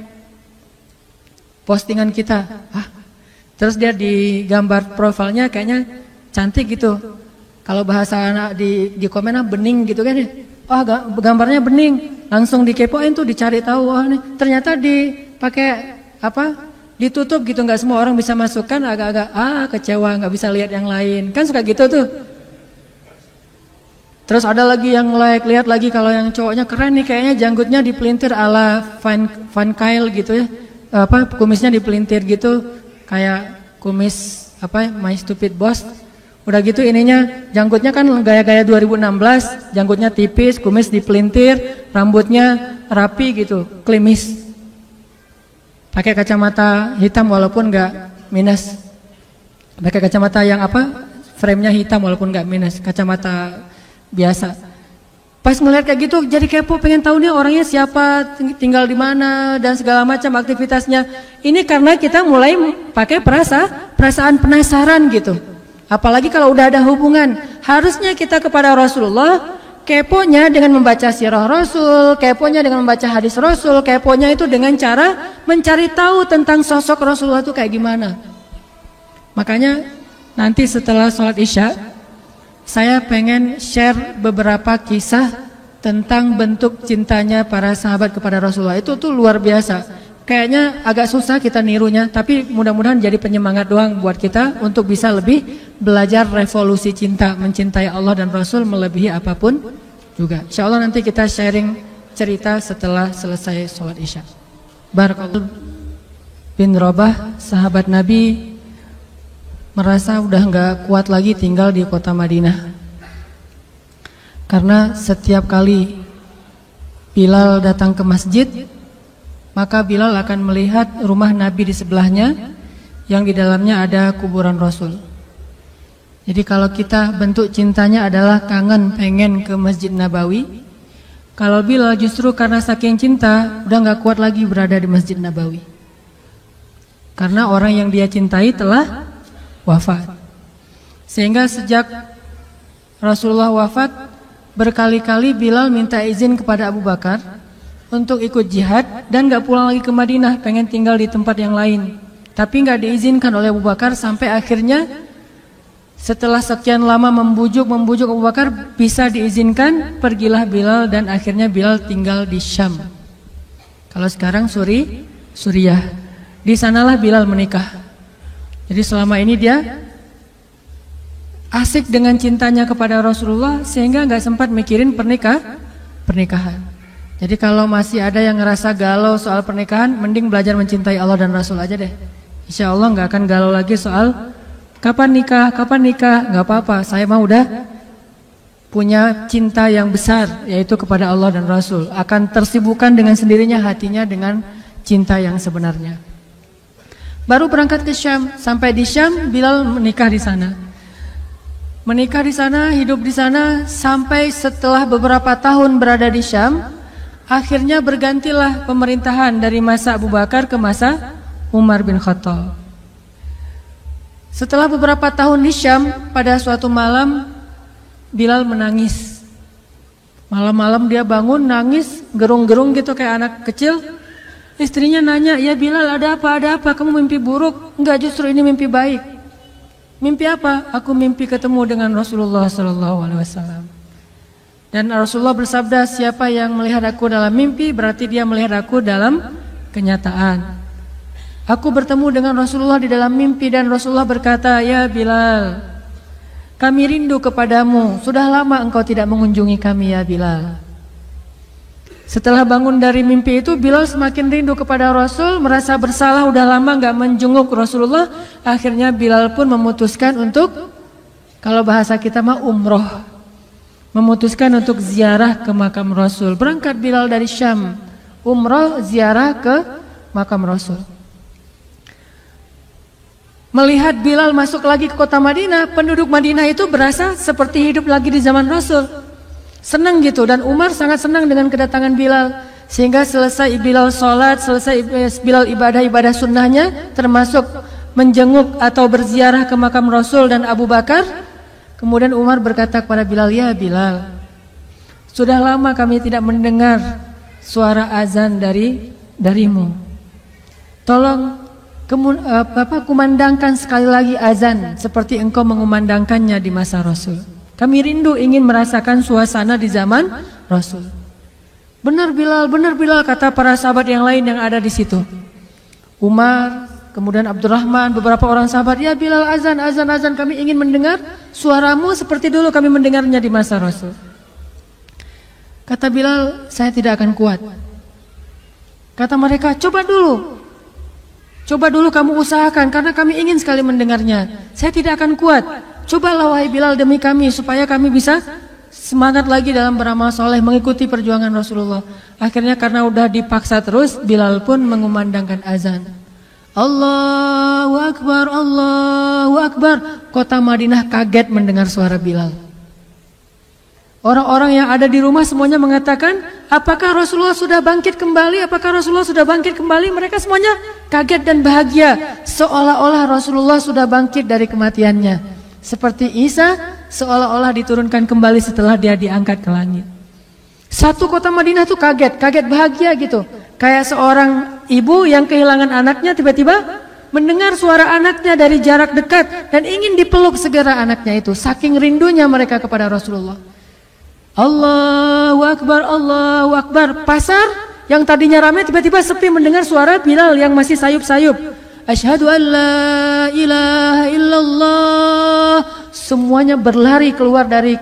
postingan kita. Terus dia di gambar profilnya kayaknya cantik gitu. Kalau bahasa anak di komennya bening gitu kan ya. Gambarnya bening, langsung dikepoin tuh, dicari tahu. Nih ternyata dipakai ditutup gitu, nggak semua orang bisa masukkan. Agak-agak kecewa, nggak bisa lihat yang lain, kan suka gitu tuh. Terus ada lagi yang lihat lagi kalau yang cowoknya keren nih, kayaknya janggutnya dipelintir ala Van Kyle gitu ya, kumisnya dipelintir gitu, kayak kumis My Stupid Boss. Udah gitu ininya janggutnya kan gaya-gaya 2016, janggutnya tipis, kumis dipelintir, rambutnya rapi gitu, klimis. Pakai kacamata hitam walaupun enggak minus. Pakai kacamata yang frame-nya hitam walaupun enggak minus, kacamata biasa. Pas ngeliat kayak gitu jadi kepo, pengen tahu nih orangnya siapa, tinggal di mana dan segala macam aktivitasnya. Ini karena kita mulai pakai perasaan penasaran gitu. Apalagi kalau udah ada hubungan, harusnya kita kepada Rasulullah keponya dengan membaca sirah Rasul, keponya dengan membaca hadis Rasul, keponya itu dengan cara mencari tahu tentang sosok Rasulullah itu kayak gimana. Makanya nanti setelah sholat Isya, saya pengen share beberapa kisah tentang bentuk cintanya para sahabat kepada Rasulullah. Itu tuh luar biasa. Kayaknya agak susah kita nirunya, tapi mudah-mudahan jadi penyemangat doang buat kita untuk bisa lebih belajar revolusi cinta, mencintai Allah dan Rasul melebihi apapun juga. Insya Allah nanti kita sharing cerita setelah selesai sholat Isya. Barakallahu bin Rabah, sahabat Nabi, merasa udah nggak kuat lagi tinggal di kota Madinah. Karena setiap kali Bilal datang ke masjid, maka Bilal akan melihat rumah Nabi di sebelahnya yang di dalamnya ada kuburan Rasul. Jadi kalau kita bentuk cintanya adalah kangen pengen ke Masjid Nabawi, kalau Bilal justru karena saking cinta udah gak kuat lagi berada di Masjid Nabawi. Karena orang yang dia cintai telah wafat. Sehingga sejak Rasulullah wafat, berkali-kali Bilal minta izin kepada Abu Bakar untuk ikut jihad dan gak pulang lagi ke Madinah, pengen tinggal di tempat yang lain. Tapi gak diizinkan oleh Abu Bakar, sampai akhirnya setelah sekian lama membujuk Abu Bakar bisa diizinkan, pergilah Bilal dan akhirnya Bilal tinggal di Syam. Kalau sekarang Suriah. Di sanalah Bilal menikah. Jadi selama ini dia asik dengan cintanya kepada Rasulullah sehingga gak sempat mikirin pernikahan. Jadi kalau masih ada yang ngerasa galau soal pernikahan, mending belajar mencintai Allah dan Rasul aja deh. Insya Allah gak akan galau lagi soal kapan nikah, gak apa-apa. Saya mah udah punya cinta yang besar, yaitu kepada Allah dan Rasul. Akan tersibukkan dengan sendirinya hatinya dengan cinta yang sebenarnya. Baru berangkat ke Syam. Sampai di Syam, Bilal menikah di sana. Menikah di sana, hidup di sana, sampai setelah beberapa tahun berada di Syam, akhirnya bergantilah pemerintahan dari masa Abu Bakar ke masa Umar bin Khattab. Setelah beberapa tahun di Syam, pada suatu malam Bilal menangis. Malam-malam dia bangun nangis, gerung-gerung gitu kayak anak kecil. Istrinya nanya, "Ya Bilal, ada apa? Ada apa? Kamu mimpi buruk?" "Enggak, justru ini mimpi baik." "Mimpi apa?" "Aku mimpi ketemu dengan Rasulullah SAW." Dan Rasulullah bersabda, "Siapa yang melihat aku dalam mimpi, berarti dia melihat aku dalam kenyataan." Aku bertemu dengan Rasulullah di dalam mimpi dan Rasulullah berkata, "Ya Bilal, kami rindu kepadamu. Sudah lama engkau tidak mengunjungi kami ya Bilal." Setelah bangun dari mimpi itu, Bilal semakin rindu kepada Rasul, merasa bersalah udah lama gak menjenguk Rasulullah. Akhirnya Bilal pun memutuskan untuk, kalau bahasa kita mah umroh, memutuskan untuk ziarah ke makam Rasul. Berangkat Bilal dari Syam, umroh ziarah ke makam Rasul. Melihat Bilal masuk lagi ke kota Madinah, penduduk Madinah itu berasa seperti hidup lagi di zaman Rasul. Senang gitu, dan Umar sangat senang dengan kedatangan Bilal. Sehingga selesai Bilal sholat, selesai Bilal ibadah-ibadah sunnahnya, termasuk menjenguk atau berziarah ke makam Rasul dan Abu Bakar. Kemudian Umar berkata kepada Bilal, "Ya Bilal, sudah lama kami tidak mendengar suara azan darimu. Tolong kumandangkan sekali lagi azan seperti engkau mengumandangkannya di masa Rasul. Kami rindu ingin merasakan suasana di zaman Rasul." Benar Bilal, kata para sahabat yang lain yang ada di situ. Umar, kemudian Abdurrahman, beberapa orang sahabat, "Ya Bilal, azan, kami ingin mendengar suaramu seperti dulu kami mendengarnya di masa Rasul." Kata Bilal, "Saya tidak akan kuat." Kata mereka, Coba dulu kamu usahakan karena kami ingin sekali mendengarnya. Saya tidak akan kuat. Cobalah wahai Bilal demi kami supaya kami bisa semangat lagi dalam beramal soleh mengikuti perjuangan Rasulullah. Akhirnya karena udah dipaksa terus, Bilal pun mengumandangkan azan. Allahu Akbar, Allahu Akbar. Kota Madinah kaget mendengar suara Bilal. Orang-orang yang ada di rumah semuanya mengatakan, "Apakah Rasulullah sudah bangkit kembali? Apakah Rasulullah sudah bangkit kembali?" Mereka semuanya kaget dan bahagia, seolah-olah Rasulullah sudah bangkit dari kematiannya. Seperti Isa seolah-olah diturunkan kembali setelah dia diangkat ke langit. Satu kota Madinah tuh kaget bahagia gitu. Kayak seorang ibu yang kehilangan anaknya tiba-tiba mendengar suara anaknya dari jarak dekat dan ingin dipeluk segera anaknya itu. Saking rindunya mereka kepada Rasulullah. Allahu Akbar, Allahu Akbar. Pasar yang tadinya ramai tiba-tiba sepi mendengar suara Bilal yang masih sayup-sayup. Asyhadu an la ilaha illallah. Semuanya berlari keluar dari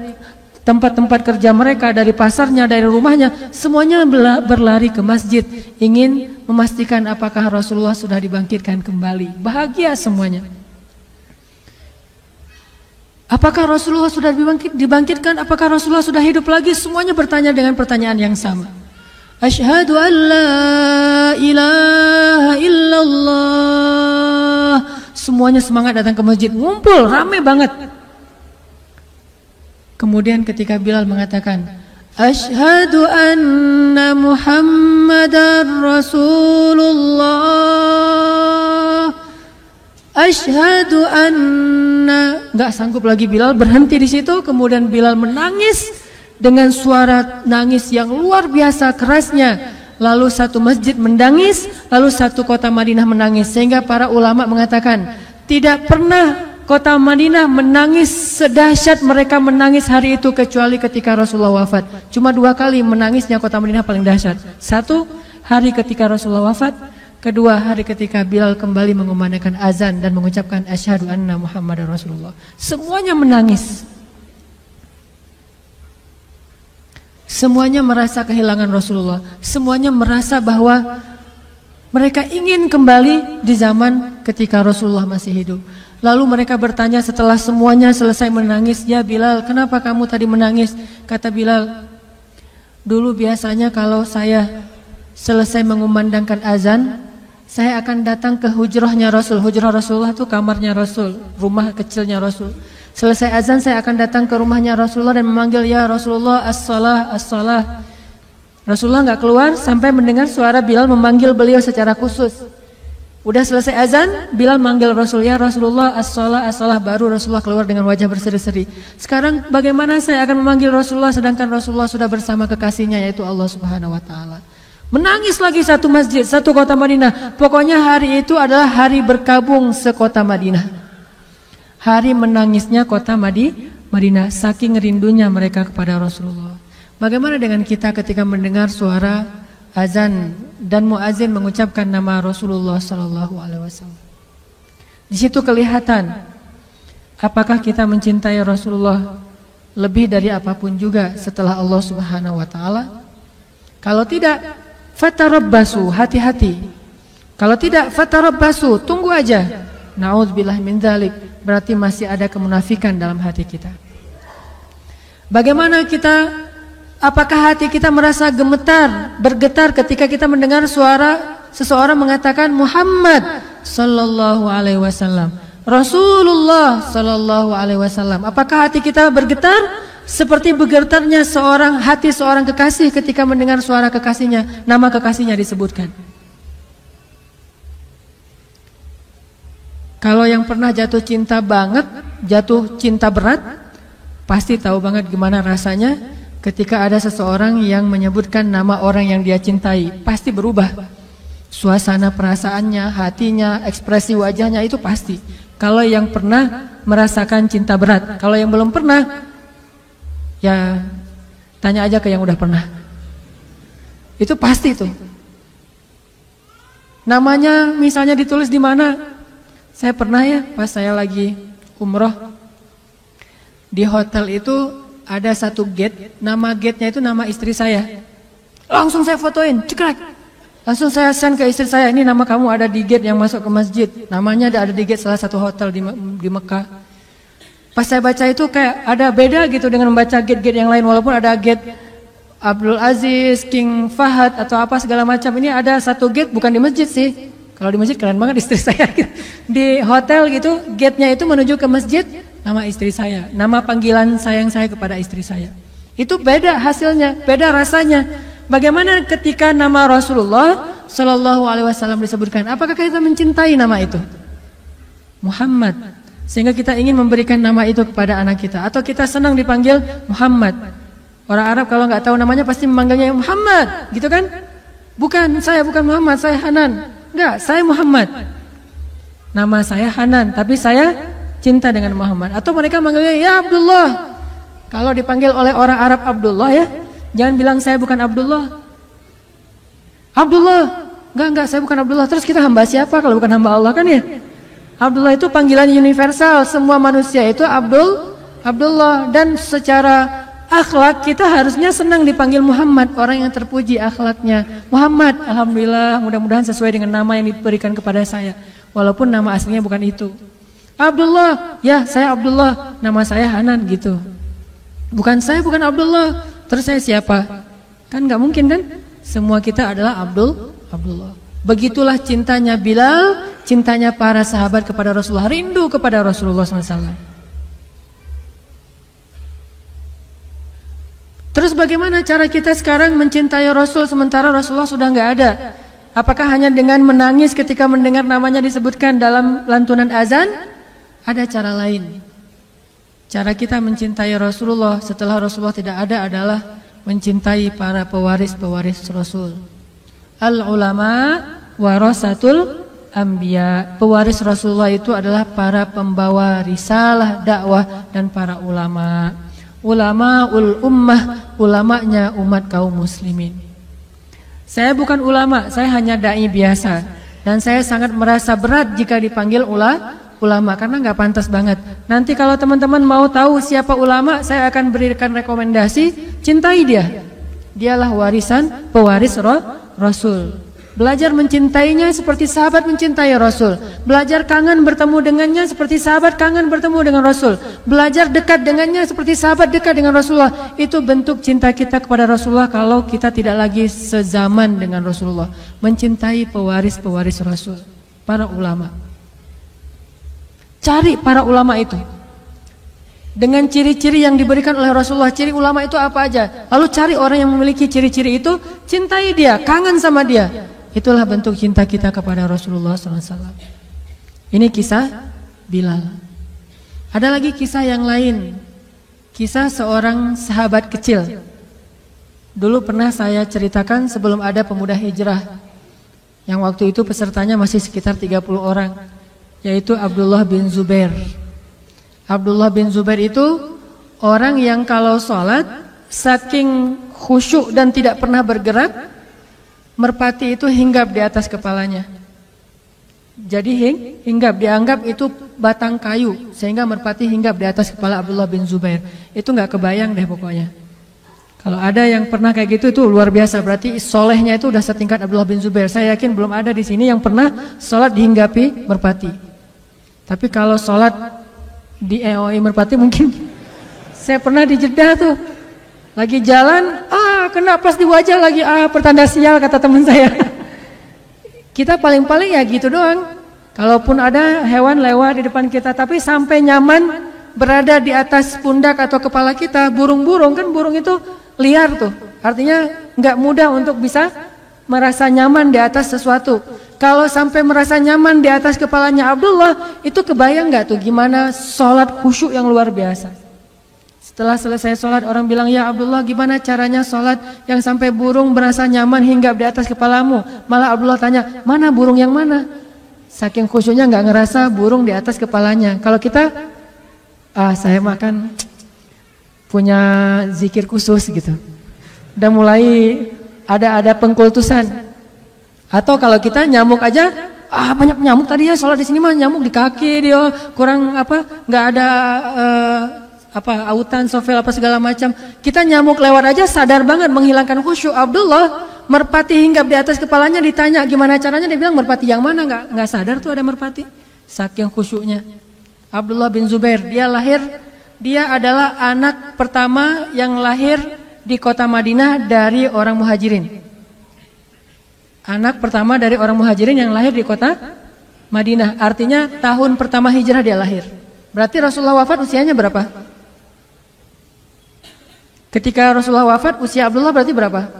tempat-tempat kerja mereka, dari pasarnya, dari rumahnya. Semuanya berlari ke masjid, ingin memastikan apakah Rasulullah sudah dibangkitkan kembali. Bahagia semuanya. Apakah Rasulullah sudah dibangkitkan? Apakah Rasulullah sudah hidup lagi? Semuanya bertanya dengan pertanyaan yang sama. Asyhadu an la ilaha illallah. Semuanya semangat datang ke masjid, ngumpul, ramai banget. Kemudian ketika Bilal mengatakan, Asyhadu anna Muhammadar Rasulullah. Asyhadu anna, nggak sanggup lagi Bilal, berhenti di situ. Kemudian Bilal menangis dengan suara nangis yang luar biasa kerasnya. Lalu satu masjid menangis, lalu satu kota Madinah menangis. Sehingga para ulama mengatakan tidak pernah kota Madinah menangis sedahsyat mereka menangis hari itu kecuali ketika Rasulullah wafat. Cuma 2 kali menangisnya kota Madinah paling dahsyat. 1 hari ketika Rasulullah wafat, kedua hari ketika Bilal kembali mengumandangkan azan dan mengucapkan asyhadu anna Muhammadar Rasulullah. Semuanya menangis. Semuanya merasa kehilangan Rasulullah. Semuanya merasa bahwa mereka ingin kembali di zaman ketika Rasulullah masih hidup. Lalu mereka bertanya setelah semuanya selesai menangis, "Ya Bilal, kenapa kamu tadi menangis?" Kata Bilal, "Dulu biasanya kalau saya selesai mengumandangkan azan, saya akan datang ke hujrahnya Rasul. Hujrah Rasulullah itu kamarnya Rasul, rumah kecilnya Rasul. Selesai azan saya akan datang ke rumahnya Rasulullah dan memanggil, ya Rasulullah, as-salah, as-salah. Rasulullah nggak keluar sampai mendengar suara Bilal memanggil beliau secara khusus. Udah selesai azan, Bilal manggil Rasul, ya Rasulullah, as-salah, as-salah. Baru Rasulullah keluar dengan wajah berseri-seri. Sekarang bagaimana saya akan memanggil Rasulullah sedangkan Rasulullah sudah bersama kekasihnya yaitu Allah Subhanahu wa taala. Menangis lagi satu masjid, satu kota Madinah. Pokoknya hari itu adalah hari berkabung sekota Madinah. Hari menangisnya kota Madinah, saking rindunya mereka kepada Rasulullah. Bagaimana dengan kita ketika mendengar suara azan dan muazin mengucapkan nama Rasulullah sallallahu alaihi wasallam? Di situ kelihatan apakah kita mencintai Rasulullah lebih dari apapun juga setelah Allah Subhanahu wa taala. Kalau tidak, fatarabbasu, hati-hati. Kalau tidak, fatarabbasu, tunggu aja. Na'udzubillah min dzalik, berarti masih ada kemunafikan dalam hati kita. Bagaimana kita, apakah hati kita merasa gemetar, bergetar ketika kita mendengar suara seseorang mengatakan Muhammad sallallahu alaihi wasallam, Rasulullah sallallahu alaihi wasallam? Apakah hati kita bergetar seperti bergetarnya hati seorang kekasih ketika mendengar suara kekasihnya, nama kekasihnya disebutkan? Kalau yang pernah jatuh cinta banget, jatuh cinta berat, pasti tahu banget gimana rasanya ketika ada seseorang yang menyebutkan nama orang yang dia cintai. Pasti berubah suasana perasaannya, hatinya, ekspresi wajahnya, itu pasti. Kalau yang pernah merasakan cinta berat. Kalau yang belum pernah, ya tanya aja ke yang udah pernah. Itu pasti tuh. Namanya misalnya ditulis di mana? Saya pernah ya, pas saya lagi umroh, di hotel itu ada satu gate, nama gate-nya itu nama istri saya. Langsung saya fotoin, cekrek. Langsung saya send ke istri saya, ini nama kamu ada di gate yang masuk ke masjid. Namanya ada di gate salah satu hotel di Mekah. Pas saya baca itu kayak ada beda gitu dengan membaca gate-gate yang lain. Walaupun ada gate Abdul Aziz, King Fahad atau apa segala macam. Ini ada satu gate bukan di masjid sih. Kalau di masjid keren banget istri saya. Di hotel gitu, gate-nya itu menuju ke masjid, nama istri saya. Nama panggilan sayang saya kepada istri saya. Itu beda hasilnya, beda rasanya. Bagaimana ketika nama Rasulullah Sallallahu Alaihi Wasallam disebutkan? Apakah kita mencintai nama itu? Muhammad. Sehingga kita ingin memberikan nama itu kepada anak kita. Atau kita senang dipanggil Muhammad. Orang Arab kalau nggak tahu namanya pasti memanggilnya Muhammad, gitu kan? Bukan, saya bukan Muhammad, saya Hanan. Enggak, saya Muhammad. Nama saya Hanan, tapi saya cinta dengan Muhammad. Atau mereka manggilnya ya Abdullah. Kalau dipanggil oleh orang Arab Abdullah ya, jangan bilang saya bukan Abdullah. Abdullah, enggak, saya bukan Abdullah. Terus kita hamba siapa kalau bukan hamba Allah kan ya? Abdullah itu panggilan universal, semua manusia itu Abdullah. Dan secara akhlak kita harusnya senang dipanggil Muhammad, orang yang terpuji akhlaknya. Muhammad, alhamdulillah, mudah-mudahan sesuai dengan nama yang diberikan kepada saya. Walaupun nama aslinya bukan itu. Abdullah, ya saya Abdullah, nama saya Hanan gitu. Bukan saya bukan Abdullah, terus saya siapa? Kan gak mungkin kan? Semua kita adalah Abdullah. Begitulah cintanya Bilal, cintanya para sahabat kepada Rasulullah, rindu kepada Rasulullah SAW. Terus bagaimana cara kita sekarang mencintai Rasul sementara Rasulullah sudah nggak ada? Apakah hanya dengan menangis ketika mendengar namanya disebutkan dalam lantunan azan? Ada cara lain. Cara kita mencintai Rasulullah setelah Rasulullah tidak ada adalah mencintai para pewaris-pewaris Rasul. Al-ulama warasatul anbiya. Pewaris Rasulullah itu adalah para pembawa risalah dakwah dan para ulama. Ulamaul ummah, ulamanya umat kaum muslimin. Saya bukan ulama, saya hanya dai biasa. Dan saya sangat merasa berat jika dipanggil ulama karena nggak pantas banget. Nanti kalau teman-teman mau tahu siapa ulama, saya akan berikan rekomendasi, cintai dia. Dialah pewaris Rasul. Belajar mencintainya seperti sahabat mencintai Rasul. Belajar kangen bertemu dengannya seperti sahabat kangen bertemu dengan Rasul. Belajar dekat dengannya seperti sahabat dekat dengan Rasulullah. Itu bentuk cinta kita kepada Rasulullah kalau kita tidak lagi sezaman dengan Rasulullah. Mencintai pewaris-pewaris Rasul, para ulama. Cari para ulama itu dengan ciri-ciri yang diberikan oleh Rasulullah. Ciri ulama itu apa aja? Lalu cari orang yang memiliki ciri-ciri itu, cintai dia, kangen sama dia. Itulah bentuk cinta kita kepada Rasulullah SAW. Ini kisah Bilal. Ada lagi kisah yang lain. Kisah seorang sahabat kecil. Dulu pernah saya ceritakan sebelum ada pemuda hijrah. Yang waktu itu pesertanya masih sekitar 30 orang. Yaitu Abdullah bin Zubair. Abdullah bin Zubair itu orang yang kalau sholat saking khusyuk dan tidak pernah bergerak, merpati itu hinggap di atas kepalanya. Jadi hinggap, dianggap itu batang kayu, sehingga merpati hinggap di atas kepala Abdullah bin Zubair. Itu nggak kebayang deh pokoknya. Kalau ada yang pernah kayak gitu itu luar biasa. Berarti solehnya itu udah setingkat Abdullah bin Zubair. Saya yakin belum ada di sini yang pernah sholat dihinggapi merpati. Tapi kalau sholat di EOI merpati mungkin. Saya pernah di Jeddah tuh, lagi jalan, kena pas di wajah lagi, pertanda sial kata teman saya. Kita paling-paling ya gitu doang. Kalaupun ada hewan lewat di depan kita, tapi sampai nyaman berada di atas pundak atau kepala kita, burung-burung kan, burung itu liar tuh. Artinya nggak mudah untuk bisa merasa nyaman di atas sesuatu. Kalau sampai merasa nyaman di atas kepalanya Abdullah, itu kebayang nggak tuh gimana sholat khusyuk yang luar biasa. Setelah selesai sholat, orang bilang, ya Abdullah, gimana caranya sholat yang sampai burung merasa nyaman hinggap di atas kepalamu? Malah Abdullah tanya, mana burung yang mana? Saking khusyuknya nggak ngerasa burung di atas kepalanya. Kalau kita, saya makan punya zikir khusus gitu. Udah mulai ada pengkultusan. Atau kalau kita nyamuk aja, banyak nyamuk tadi ya, sholat di sini mah nyamuk di kaki dia, kurang nggak ada autan, sofel apa segala macam. Kita nyamuk lewat aja sadar banget menghilangkan khusyuk. Abdullah merpati hinggap di atas kepalanya, ditanya gimana caranya, dia bilang merpati yang mana, nggak sadar tuh ada merpati. Saking khusyuknya. Abdullah bin Zubair, dia adalah anak pertama yang lahir di kota Madinah dari orang muhajirin. Anak pertama dari orang muhajirin yang lahir di kota Madinah. Artinya tahun pertama hijrah dia lahir. Berarti Rasulullah wafat usianya berapa? Ketika Rasulullah wafat, usia Abdullah berarti berapa?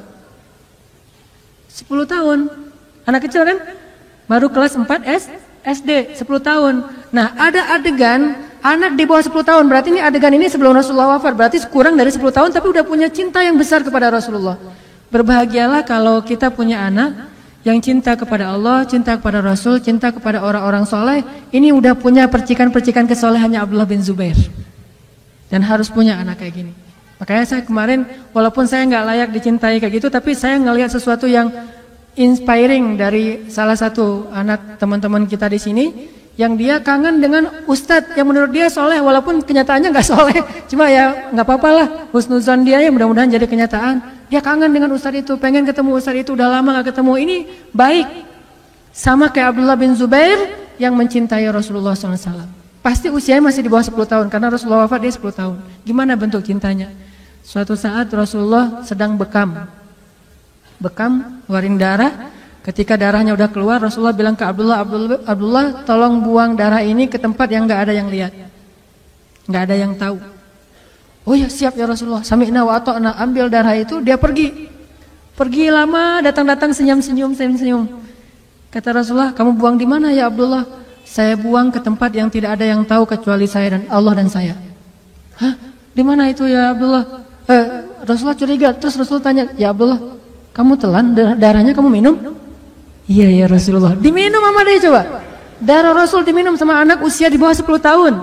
10 tahun. Anak kecil kan? Baru kelas 4 SD, 10 tahun. Nah, ada adegan anak di bawah 10 tahun. Berarti ini adegan ini sebelum Rasulullah wafat. Berarti kurang dari 10 tahun tapi udah punya cinta yang besar kepada Rasulullah. Berbahagialah kalau kita punya anak yang cinta kepada Allah, cinta kepada Rasul, cinta kepada orang-orang soleh. Ini udah punya percikan-percikan kesolehannya Abdullah bin Zubair. Dan harus punya anak kayak gini. Makanya saya kemarin, walaupun saya nggak layak dicintai kayak gitu, tapi saya ngelihat sesuatu yang inspiring dari salah satu anak teman-teman kita di sini, yang dia kangen dengan ustadz yang menurut dia soleh, walaupun kenyataannya nggak soleh, cuma ya nggak apa-apa lah, husnuzan dia ya mudah-mudahan jadi kenyataan. Dia kangen dengan ustadz itu, pengen ketemu ustadz itu, udah lama nggak ketemu. Ini baik, sama kayak Abdullah bin Zubair yang mencintai Rasulullah SAW. Pasti usianya masih di bawah 10 tahun, karena Rasulullah wafat dia 10 tahun. Gimana bentuk cintanya? Suatu saat Rasulullah sedang bekam, keluarin darah. Ketika darahnya udah keluar, Rasulullah bilang ke Abdullah, tolong buang darah ini ke tempat yang nggak ada yang lihat, nggak ada yang tahu. Oh ya siap ya Rasulullah. Sami'na wa ata'na. Ambil darah itu, dia pergi lama, datang senyum. Kata Rasulullah, kamu buang di mana ya Abdullah? Saya buang ke tempat yang tidak ada yang tahu kecuali saya dan Allah dan saya. Hah? Di mana itu ya Abdullah? Rasulullah curiga. Terus Rasulullah tanya, ya Abdullah, kamu telan darahnya, kamu minum? Iya ya Rasulullah. Diminum sama dia coba. Darah Rasul diminum sama anak usia di bawah 10 tahun.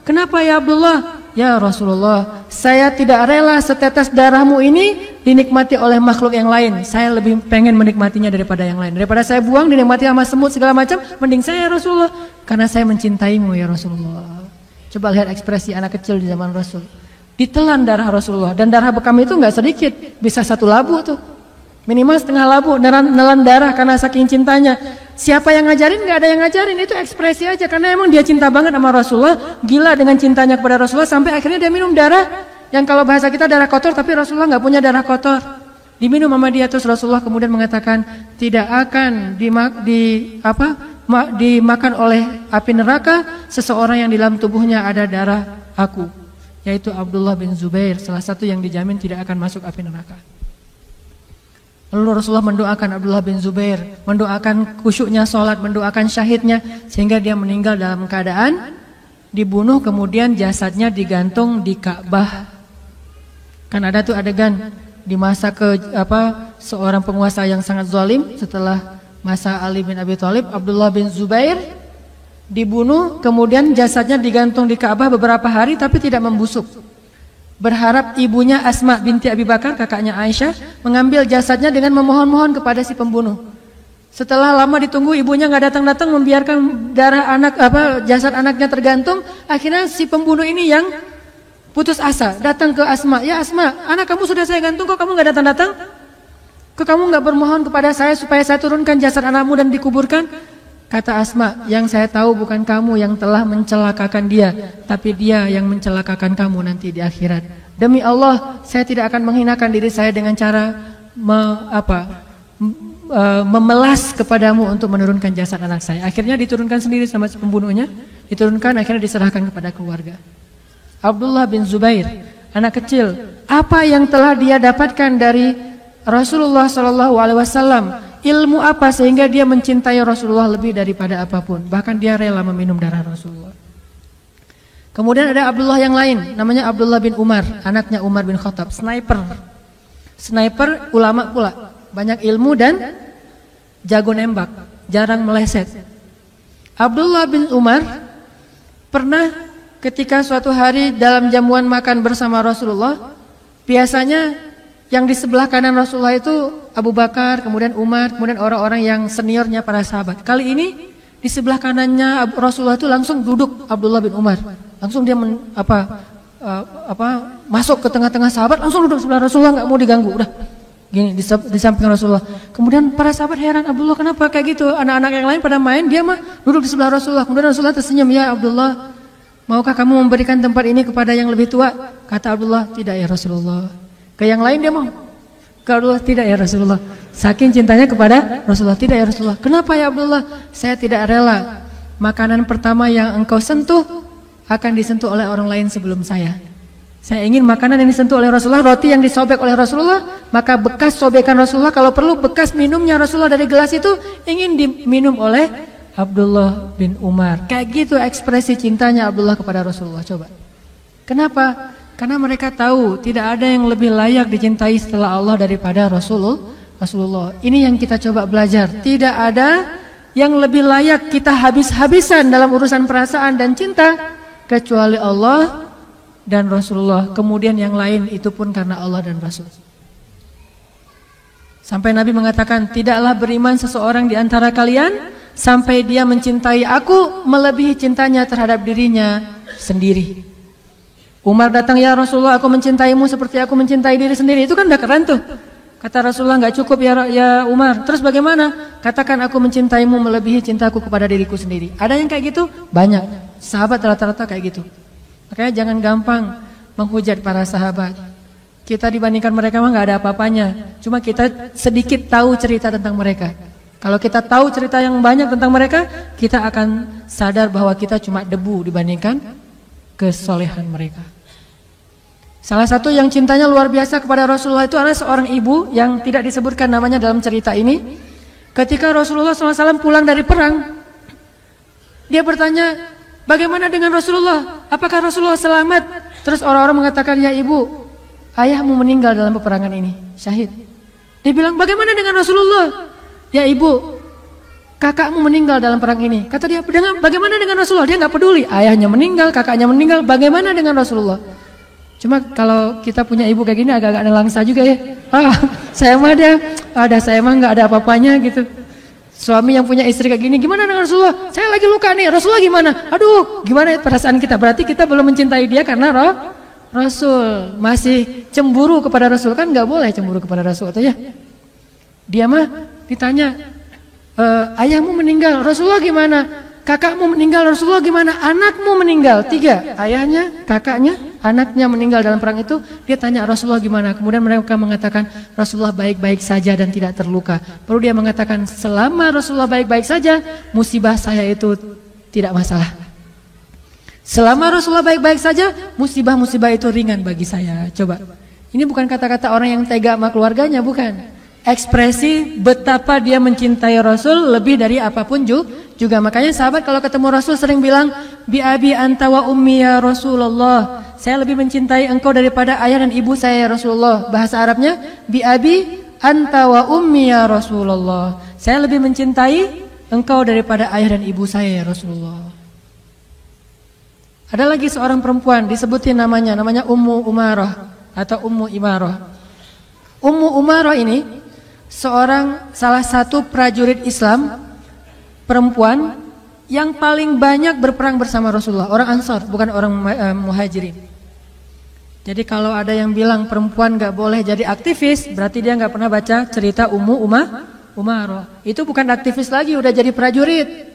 Kenapa ya Abdullah? Ya Rasulullah, saya tidak rela setetes darahmu ini dinikmati oleh makhluk yang lain. Saya lebih pengen menikmatinya daripada yang lain. Daripada saya buang dinikmati sama semut segala macam, mending saya ya Rasulullah, karena saya mencintaimu ya Rasulullah. Coba lihat ekspresi anak kecil di zaman Rasul. Ditelan darah Rasulullah, dan darah bekam itu nggak sedikit, bisa 1 labuh tuh. Minimal setengah labu, nelan darah karena saking cintanya. Siapa yang ngajarin? Gak ada yang ngajarin, itu ekspresi aja. Karena emang dia cinta banget sama Rasulullah, gila dengan cintanya kepada Rasulullah, sampai akhirnya dia minum darah yang kalau bahasa kita darah kotor, tapi Rasulullah gak punya darah kotor. Diminum sama dia, terus Rasulullah kemudian mengatakan tidak akan dimakan oleh api neraka seseorang yang di dalam tubuhnya ada darah aku, yaitu Abdullah bin Zubair, salah satu yang dijamin tidak akan masuk api neraka. Lalu Rasulullah mendoakan Abdullah bin Zubair, mendoakan khusyuknya sholat, mendoakan syahidnya, sehingga dia meninggal dalam keadaan dibunuh, kemudian jasadnya digantung di Ka'bah. Kan ada tuh adegan di masa seorang penguasa yang sangat zalim, setelah masa Ali bin Abi Thalib, Abdullah bin Zubair dibunuh, kemudian jasadnya digantung di Ka'bah beberapa hari tapi tidak membusuk. Berharap ibunya Asma binti Abi Bakar, kakaknya Aisyah, mengambil jasadnya dengan memohon-mohon kepada si pembunuh. Setelah lama ditunggu, ibunya nggak datang-datang, membiarkan jasad anaknya tergantung. Akhirnya si pembunuh ini yang putus asa, datang ke Asma. Ya Asma, anak kamu sudah saya gantung, kok kamu nggak datang-datang? Kok kamu nggak bermohon kepada saya supaya saya turunkan jasad anakmu dan dikuburkan? Kata Asma, yang saya tahu bukan kamu yang telah mencelakakan dia, tapi dia yang mencelakakan kamu nanti di akhirat. Demi Allah, saya tidak akan menghinakan diri saya dengan cara memelas kepadamu untuk menurunkan jasad anak saya. Akhirnya diturunkan sendiri sama pembunuhnya, diturunkan, akhirnya diserahkan kepada keluarga. Abdullah bin Zubair, anak kecil, apa yang telah dia dapatkan dari Rasulullah SAW? Ilmu apa sehingga dia mencintai Rasulullah lebih daripada apapun? Bahkan dia rela meminum darah Rasulullah. Kemudian ada Abdullah yang lain, namanya Abdullah bin Umar, anaknya Umar bin Khattab, sniper ulama pula, banyak ilmu dan jago nembak, jarang meleset. Abdullah bin Umar pernah ketika suatu hari dalam jamuan makan bersama Rasulullah, biasanya yang di sebelah kanan Rasulullah itu Abu Bakar, kemudian Umar, kemudian orang-orang yang seniornya para sahabat. Kali ini di sebelah kanannya Rasulullah itu langsung duduk Abdullah bin Umar. Langsung dia masuk ke tengah-tengah sahabat, langsung duduk sebelah Rasulullah, nggak mau diganggu, udah gini di samping Rasulullah. Kemudian para sahabat heran, Abdullah kenapa kayak gitu? Anak-anak yang lain pada main, dia mah duduk di sebelah Rasulullah. Kemudian Rasulullah tersenyum, ya Abdullah, maukah kamu memberikan tempat ini kepada yang lebih tua? Kata Abdullah, tidak ya Rasulullah. Ke yang lain dia mau, ke Abdullah, tidak ya Rasulullah. Saking cintanya kepada Rasulullah, tidak ya Rasulullah. Kenapa ya Abdullah? Saya tidak rela makanan pertama yang engkau sentuh akan disentuh oleh orang lain sebelum saya. Saya ingin makanan yang disentuh oleh Rasulullah, roti yang disobek oleh Rasulullah, maka bekas sobekan Rasulullah, kalau perlu bekas minumnya Rasulullah dari gelas itu ingin diminum oleh Abdullah bin Umar. Kayak gitu ekspresi cintanya Abdullah kepada Rasulullah. Coba. Kenapa? Karena mereka tahu tidak ada yang lebih layak dicintai setelah Allah daripada Rasulullah. Ini yang kita coba belajar. Tidak ada yang lebih layak kita habis-habisan dalam urusan perasaan dan cinta kecuali Allah dan Rasulullah. Kemudian yang lain itu pun karena Allah dan Rasul. Sampai Nabi mengatakan, tidaklah beriman seseorang di antara kalian sampai dia mencintai aku melebihi cintanya terhadap dirinya sendiri. Umar datang, ya Rasulullah, aku mencintaimu seperti aku mencintai diri sendiri. Itu kan udah keren tuh. Kata Rasulullah, enggak cukup ya Umar. Terus bagaimana? Katakan aku mencintaimu melebihi cintaku kepada diriku sendiri. Ada yang kayak gitu? Banyak. Sahabat rata-rata kayak gitu. Makanya jangan gampang menghujat para sahabat. Kita dibandingkan mereka mah enggak ada apa-apanya. Cuma kita sedikit tahu cerita tentang mereka. Kalau kita tahu cerita yang banyak tentang mereka, kita akan sadar bahwa kita cuma debu dibandingkan kesolehan mereka. Salah satu yang cintanya luar biasa kepada Rasulullah itu adalah seorang ibu yang tidak disebutkan namanya dalam cerita ini. Ketika Rasulullah SAW pulang dari perang, dia bertanya, bagaimana dengan Rasulullah? Apakah Rasulullah selamat? Terus orang-orang mengatakan, ya ibu, ayahmu meninggal dalam peperangan ini, syahid. Dia bilang, bagaimana dengan Rasulullah? Ya ibu, kakakmu meninggal dalam perang ini. Kata dia, bagaimana dengan Rasulullah? Dia nggak peduli. Ayahnya meninggal, kakaknya meninggal. Bagaimana dengan Rasulullah? Cuma kalau kita punya ibu kayak gini agak-agak nelangsa juga ya. Saya mah saya mah nggak ada apa-apanya gitu. Suami yang punya istri kayak gini, gimana dengan Rasulullah? Saya lagi luka nih, Rasulullah gimana? Aduh, gimana perasaan kita? Berarti kita belum mencintai dia karena Rasul. Masih cemburu kepada Rasul, kan nggak boleh cemburu kepada Rasul atau ya? Dia mah ditanya, ayahmu meninggal, Rasulullah gimana? Kakakmu meninggal, Rasulullah gimana? Anakmu meninggal, 3. Ayahnya, kakaknya, anaknya meninggal dalam perang itu. Dia tanya Rasulullah gimana? Kemudian mereka mengatakan Rasulullah baik-baik saja dan tidak terluka. Lalu dia mengatakan selama Rasulullah baik-baik saja, musibah saya itu tidak masalah. Selama Rasulullah baik-baik saja, musibah-musibah itu ringan bagi saya. Coba, ini bukan kata-kata orang yang tega sama keluarganya, bukan. Ekspresi betapa dia mencintai Rasul lebih dari apapun juga. Makanya sahabat kalau ketemu Rasul sering bilang, bi abi anta wa ummi ya Rasulullah. Saya lebih mencintai engkau daripada ayah dan ibu saya ya Rasulullah. Bahasa Arabnya, bi abi anta wa ummi ya Rasulullah. Saya lebih mencintai engkau daripada ayah dan ibu saya ya Rasulullah. Ada lagi seorang perempuan disebutin namanya Ummu Umarah atau Ummu Imarah. Ummu Umarah ini salah satu prajurit Islam perempuan yang paling banyak berperang bersama Rasulullah, orang Ansar, bukan orang Muhajirin. Jadi kalau ada yang bilang perempuan gak boleh jadi aktivis, berarti dia gak pernah baca cerita Ummu Umarah. Itu bukan aktivis lagi, udah jadi prajurit.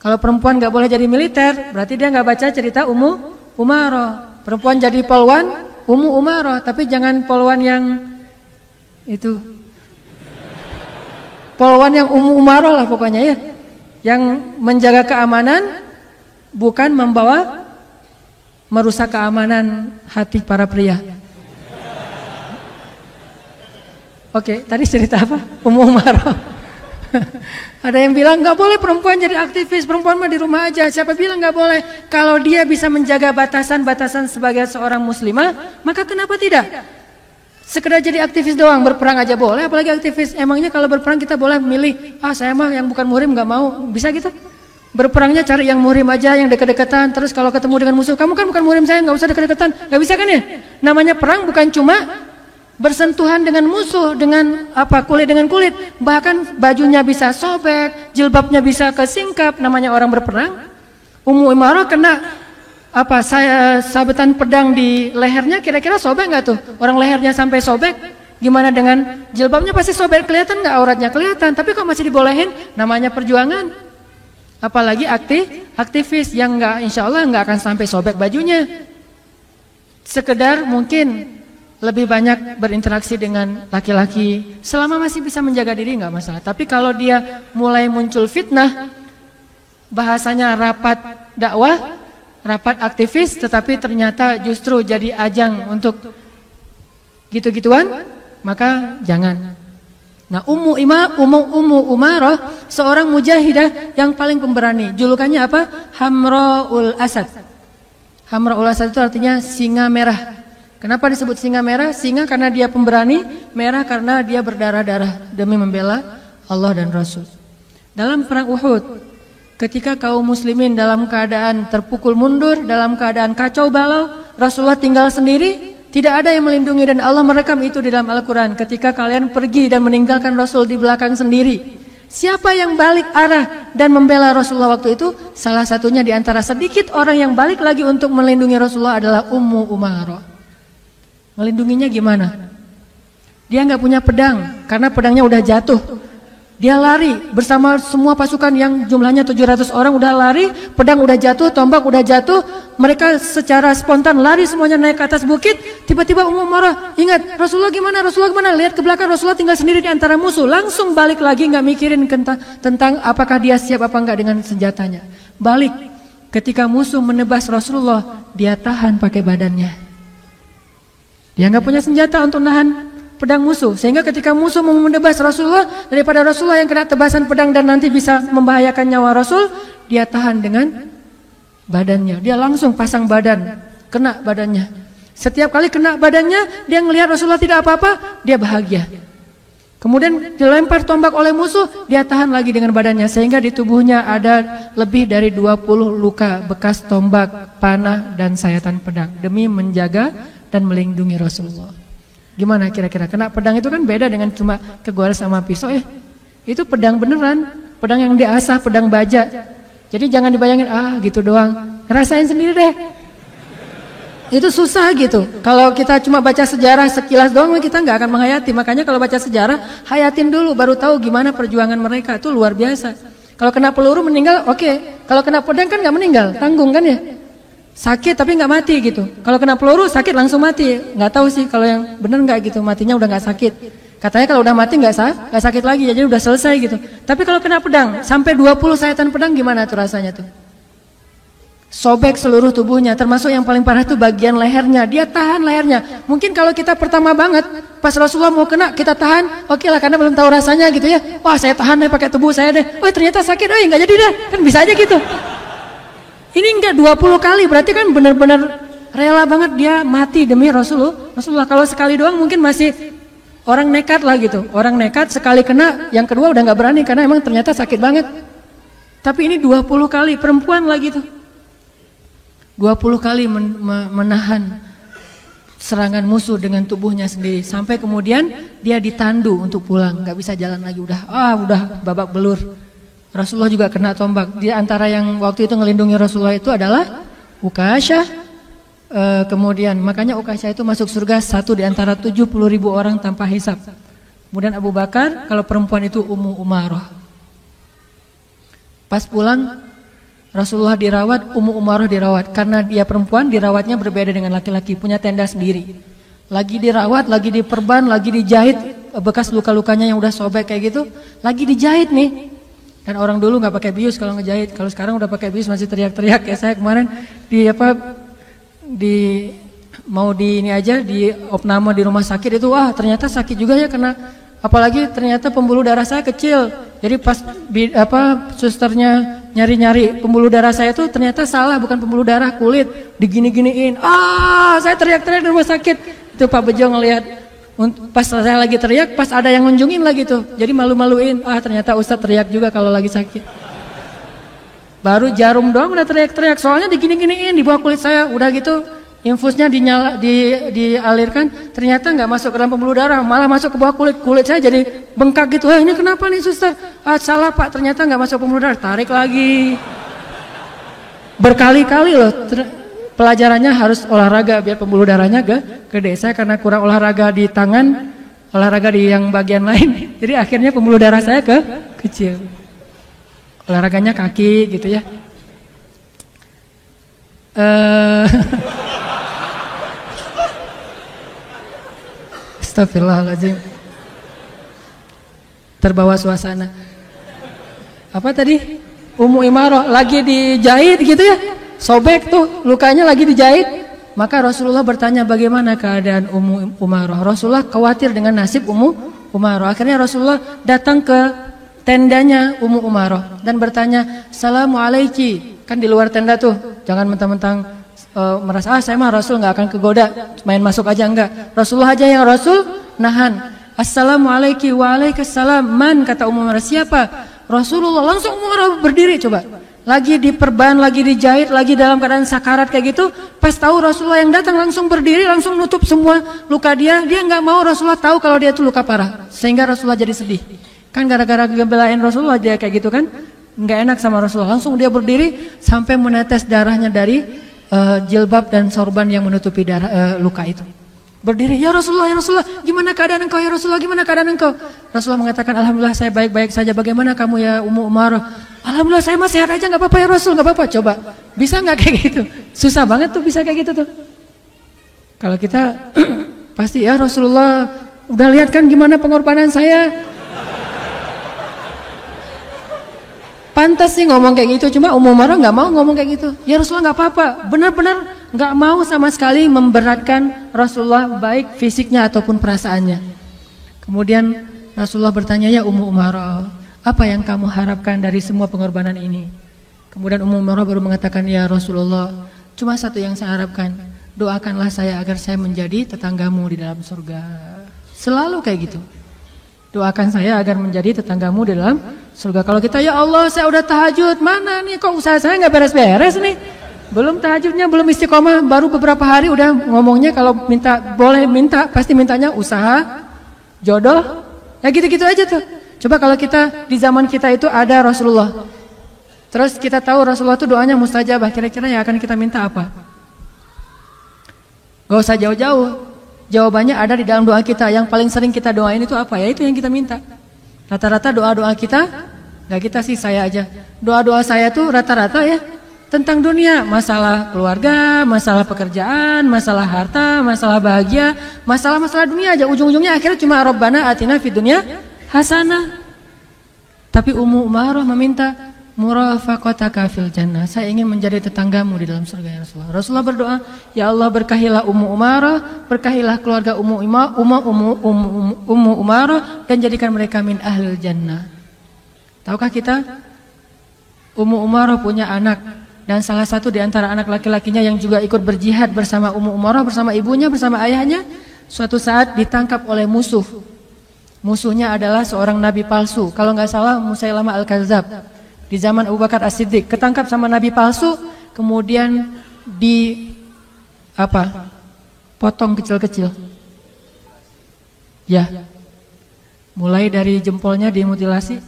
Kalau perempuan gak boleh jadi militer, berarti dia gak baca cerita Ummu Umarah. Perempuan jadi polwan, Ummu Umarah, tapi jangan polwan yang itu, polwan yang Ummu Umarah lah pokoknya ya, yang menjaga keamanan, bukan merusak keamanan hati para pria. Oke, tadi cerita apa? Ummu Umarah. Ada yang bilang nggak boleh perempuan jadi aktivis, perempuan mah di rumah aja. Siapa bilang nggak boleh? Kalau dia bisa menjaga batasan-batasan sebagai seorang muslimah, maka kenapa tidak? Sekedar jadi aktivis doang, berperang aja boleh, apalagi aktivis. Emangnya kalau berperang kita boleh milih, saya mah yang bukan muhrim nggak mau, bisa gitu? Berperangnya cari yang muhrim aja, yang dekat-dekatan. Terus kalau ketemu dengan musuh, kamu kan bukan muhrim saya, nggak usah dekat-dekatan, nggak bisa kan ya? Namanya perang bukan cuma bersentuhan dengan musuh, dengan kulit dengan kulit, bahkan bajunya bisa sobek, jilbabnya bisa kesingkap, namanya orang berperang. Ummu Imarah kena sabetan pedang di lehernya, kira-kira sobek nggak tuh? Orang lehernya sampai sobek, gimana dengan jilbabnya pasti sobek, kelihatan nggak auratnya? Kelihatan, tapi kok masih dibolehin? Namanya perjuangan. Apalagi aktivis yang insya Allah nggak akan sampai sobek bajunya. Sekedar mungkin lebih banyak berinteraksi dengan laki-laki, selama masih bisa menjaga diri nggak masalah. Tapi kalau dia mulai muncul fitnah, bahasanya rapat dakwah, rapat aktivis, tetapi ternyata justru jadi ajang untuk gitu-gituan, maka jangan. Nah, Ummu Umarah seorang mujahidah yang paling pemberani. Julukannya apa? Hamraul Asad. Hamraul Asad itu artinya singa merah. Kenapa disebut singa merah? Singa karena dia pemberani, merah karena dia berdarah-darah demi membela Allah dan Rasul. Dalam perang Uhud, ketika kaum muslimin dalam keadaan terpukul mundur, dalam keadaan kacau balau, Rasulullah tinggal sendiri, tidak ada yang melindungi, dan Allah merekam itu di dalam Al-Quran. Ketika kalian pergi dan meninggalkan Rasul di belakang sendiri, siapa yang balik arah dan membela Rasulullah waktu itu? Salah satunya di antara sedikit orang yang balik lagi untuk melindungi Rasulullah adalah Ummu Umarah. Melindunginya gimana? Dia nggak punya pedang karena pedangnya udah jatuh. Dia lari bersama semua pasukan yang jumlahnya 700 orang, udah lari, pedang udah jatuh, tombak udah jatuh. Mereka secara spontan lari semuanya naik ke atas bukit. Tiba-tiba Ummu Umarah ingat, Rasulullah gimana? Rasulullah gimana? Lihat ke belakang, Rasulullah tinggal sendiri di antara musuh. Langsung balik lagi, nggak mikirin tentang apakah dia siap apa enggak dengan senjatanya. Balik. Ketika musuh menebas Rasulullah, dia tahan pakai badannya. Dia nggak punya senjata untuk nahan pedang musuh, sehingga ketika musuh mau menebas Rasulullah, daripada Rasulullah yang kena tebasan pedang dan nanti bisa membahayakan nyawa Rasul, dia tahan dengan badannya. Dia langsung pasang badan, kena badannya. Setiap kali kena badannya, dia ngelihat Rasulullah tidak apa-apa, dia bahagia. Kemudian dilempar tombak oleh musuh, dia tahan lagi dengan badannya, sehingga di tubuhnya ada lebih dari 20 luka bekas tombak, panah, dan sayatan pedang demi menjaga dan melindungi Rasulullah. Gimana kira-kira? Kena pedang itu kan beda dengan cuma kegores sama pisau ya. Itu pedang beneran, pedang yang diasah, pedang baja. Jadi jangan dibayangin gitu doang. Ngerasain sendiri deh. Itu susah gitu. Kalau kita cuma baca sejarah sekilas doang kita nggak akan menghayati. Makanya kalau baca sejarah hayatin dulu baru tahu gimana perjuangan mereka. Itu luar biasa. Kalau kena peluru meninggal oke. Kalau kena pedang kan nggak meninggal, tanggung kan ya. Sakit tapi nggak mati gitu. Kalau kena peluru sakit langsung mati. Nggak tahu sih kalau yang benar nggak gitu, matinya udah nggak sakit. Katanya kalau udah mati nggak sakit lagi, jadi udah selesai gitu. Tapi kalau kena pedang sampai 20 sayatan pedang gimana tuh rasanya tuh? Sobek seluruh tubuhnya, termasuk yang paling parah itu bagian lehernya. Dia tahan lehernya. Mungkin kalau kita pertama banget, pas Rasulullah mau kena, kita tahan, oke lah karena belum tahu rasanya gitu ya. Wah saya tahan deh pakai tubuh saya deh. Oh ternyata sakit, oh nggak jadi deh. Kan bisa aja gitu. Ini enggak 20 kali, berarti kan benar-benar rela banget dia mati demi Rasulullah. Kalau sekali doang mungkin masih orang nekat lah gitu. Orang nekat sekali kena, yang kedua udah nggak berani karena emang ternyata sakit banget. Tapi ini 20 kali, perempuan lagi tuh. 20 kali menahan serangan musuh dengan tubuhnya sendiri sampai kemudian dia ditandu untuk pulang, nggak bisa jalan lagi, udah babak belur. Rasulullah juga kena tombak. Di antara yang waktu itu ngelindungi Rasulullah itu adalah Ukasyah. Kemudian makanya Ukasyah itu masuk surga satu di antara 70.000 orang tanpa hisab. Kemudian Abu Bakar, kalau perempuan itu Ummu Umarah. Pas pulang Rasulullah dirawat, Ummu Umarah dirawat. Karena dia perempuan, dirawatnya berbeda dengan laki-laki, punya tenda sendiri. Lagi dirawat, lagi diperban, lagi dijahit, bekas luka-lukanya yang udah sobek kayak gitu, lagi dijahit nih. Dan orang dulu nggak pakai bius kalau ngejahit. Kalau sekarang udah pakai bius masih teriak-teriak. Ya saya kemarin mau di ini aja di opname di rumah sakit itu, ternyata sakit juga ya kena. Apalagi ternyata pembuluh darah saya kecil. Jadi pas susternya nyari-nyari pembuluh darah saya itu ternyata salah, bukan pembuluh darah, kulit, digini-giniin. Saya teriak-teriak di rumah sakit. Itu Pak Bejo ngelihat. Pas saya lagi teriak, pas ada yang ngunjungin lagi tuh. Jadi malu-maluin. Ternyata Ustadz teriak juga kalau lagi sakit. Baru jarum doang udah teriak-teriak. Soalnya digini-giniin di bawah kulit saya. Udah gitu infusnya dialirkan, ternyata nggak masuk ke dalam pembuluh darah, malah masuk ke bawah kulit saya jadi bengkak gitu. Ini kenapa nih suster? Salah Pak, ternyata nggak masuk pembuluh darah. Tarik lagi. Berkali-kali loh. Pelajarannya harus olahraga biar pembuluh darahnya gede. Saya karena kurang olahraga di tangan, olahraga di yang bagian lain, jadi akhirnya pembuluh darah saya kecil. Olahraganya kaki gitu ya. Astagfirullahaladzim. Terbawa suasana. Apa tadi? Ummu Umarah lagi dijahit gitu ya. Sobek tuh lukanya lagi dijahit. Maka Rasulullah bertanya bagaimana keadaan Ummu Umarah. Rasulullah khawatir dengan nasib Ummu Umarah. Akhirnya Rasulullah datang ke tendanya Ummu Umarah dan bertanya, "Assalamualaikum." Kan di luar tenda tuh. Jangan mentang-mentang merasa saya mah Rasul nggak akan kegoda, main masuk aja enggak. Rasulullah aja yang Rasul nahan. Assalamualaikum. Waalaikumsalam. Man, kata Ummu Umarah, siapa? Rasulullah. Langsung Ummu Umarah berdiri coba. Lagi diperban, lagi dijahit, lagi dalam keadaan sakarat kayak gitu. Pas tahu Rasulullah yang datang langsung berdiri, langsung nutup semua luka dia. Dia nggak mau Rasulullah tahu kalau dia itu luka parah. Sehingga Rasulullah jadi sedih. Kan gara-gara ngebelain Rasulullah dia kayak gitu kan. Nggak enak sama Rasulullah. Langsung dia berdiri sampai menetes darahnya dari jilbab dan sorban yang menutupi luka itu. Berdiri, ya Rasulullah, gimana keadaan engkau ya Rasulullah, gimana keadaan engkau? Rasulullah mengatakan, alhamdulillah saya baik-baik saja. Bagaimana kamu ya Ummu Umarah? Alhamdulillah saya masih sehat aja, nggak apa-apa ya Rasul, nggak apa-apa. Coba, bisa nggak kayak gitu? Susah banget tuh bisa kayak gitu tuh. Kalau kita pasti ya Rasulullah, udah lihat kan gimana pengorbanan saya. Pantas sih ngomong kayak gitu, cuma Ummu Umarah nggak mau ngomong kayak gitu. Ya Rasulullah nggak apa-apa, benar-benar nggak mau sama sekali memberatkan Rasulullah baik fisiknya ataupun perasaannya. Kemudian Rasulullah bertanya, ya Ummu Umarah, apa yang kamu harapkan dari semua pengorbanan ini? Kemudian Ummu Umarah baru mengatakan, ya Rasulullah, cuma satu yang saya harapkan, doakanlah saya agar saya menjadi tetanggamu di dalam surga. Selalu kayak gitu. Doakan saya agar menjadi tetanggamu di dalam surga. Kalau kita, ya Allah saya udah tahajud, mana nih kok usaha saya nggak beres-beres nih. Belum tahajudnya, belum istiqomah, baru beberapa hari udah ngomongnya kalau minta, boleh minta, pasti mintanya usaha, jodoh, ya gitu-gitu aja tuh. Coba kalau kita, di zaman kita itu ada Rasulullah. Terus kita tahu Rasulullah itu doanya mustajabah, kira-kira yang akan kita minta apa? Gak usah jauh-jauh. Jawabannya ada di dalam doa kita. Yang paling sering kita doain itu apa? Ya itu yang kita minta. Rata-rata doa-doa kita, gak kita sih, saya aja. Doa-doa saya tuh rata-rata ya tentang dunia. Masalah keluarga, masalah pekerjaan, masalah harta, masalah bahagia, masalah-masalah dunia aja. Ujung-ujungnya akhirnya cuma Rabbana atina fid dunya hasanah. Tapi Ummu Umarah meminta murafaqataka fil jannah. Saya ingin menjadi tetanggamu di dalam surga ya Rasulullah. Rasulullah berdoa, ya Allah berkahilah Ummu Umarah, berkahilah keluarga Ummu Umarah dan jadikan mereka min ahlil jannah. Tahukah kita Ummu Umarah punya anak dan salah satu di antara anak laki-lakinya yang juga ikut berjihad bersama Ummu Umarah, bersama ibunya, bersama ayahnya, suatu saat ditangkap oleh musuh. Musuhnya adalah seorang nabi palsu. Kalau nggak salah Musailamah Al-Kadzab. Di zaman Abu Bakar As-Siddiq ketangkap sama nabi palsu, kemudian potong kecil-kecil. Ya. Mulai dari jempolnya dimutilasi,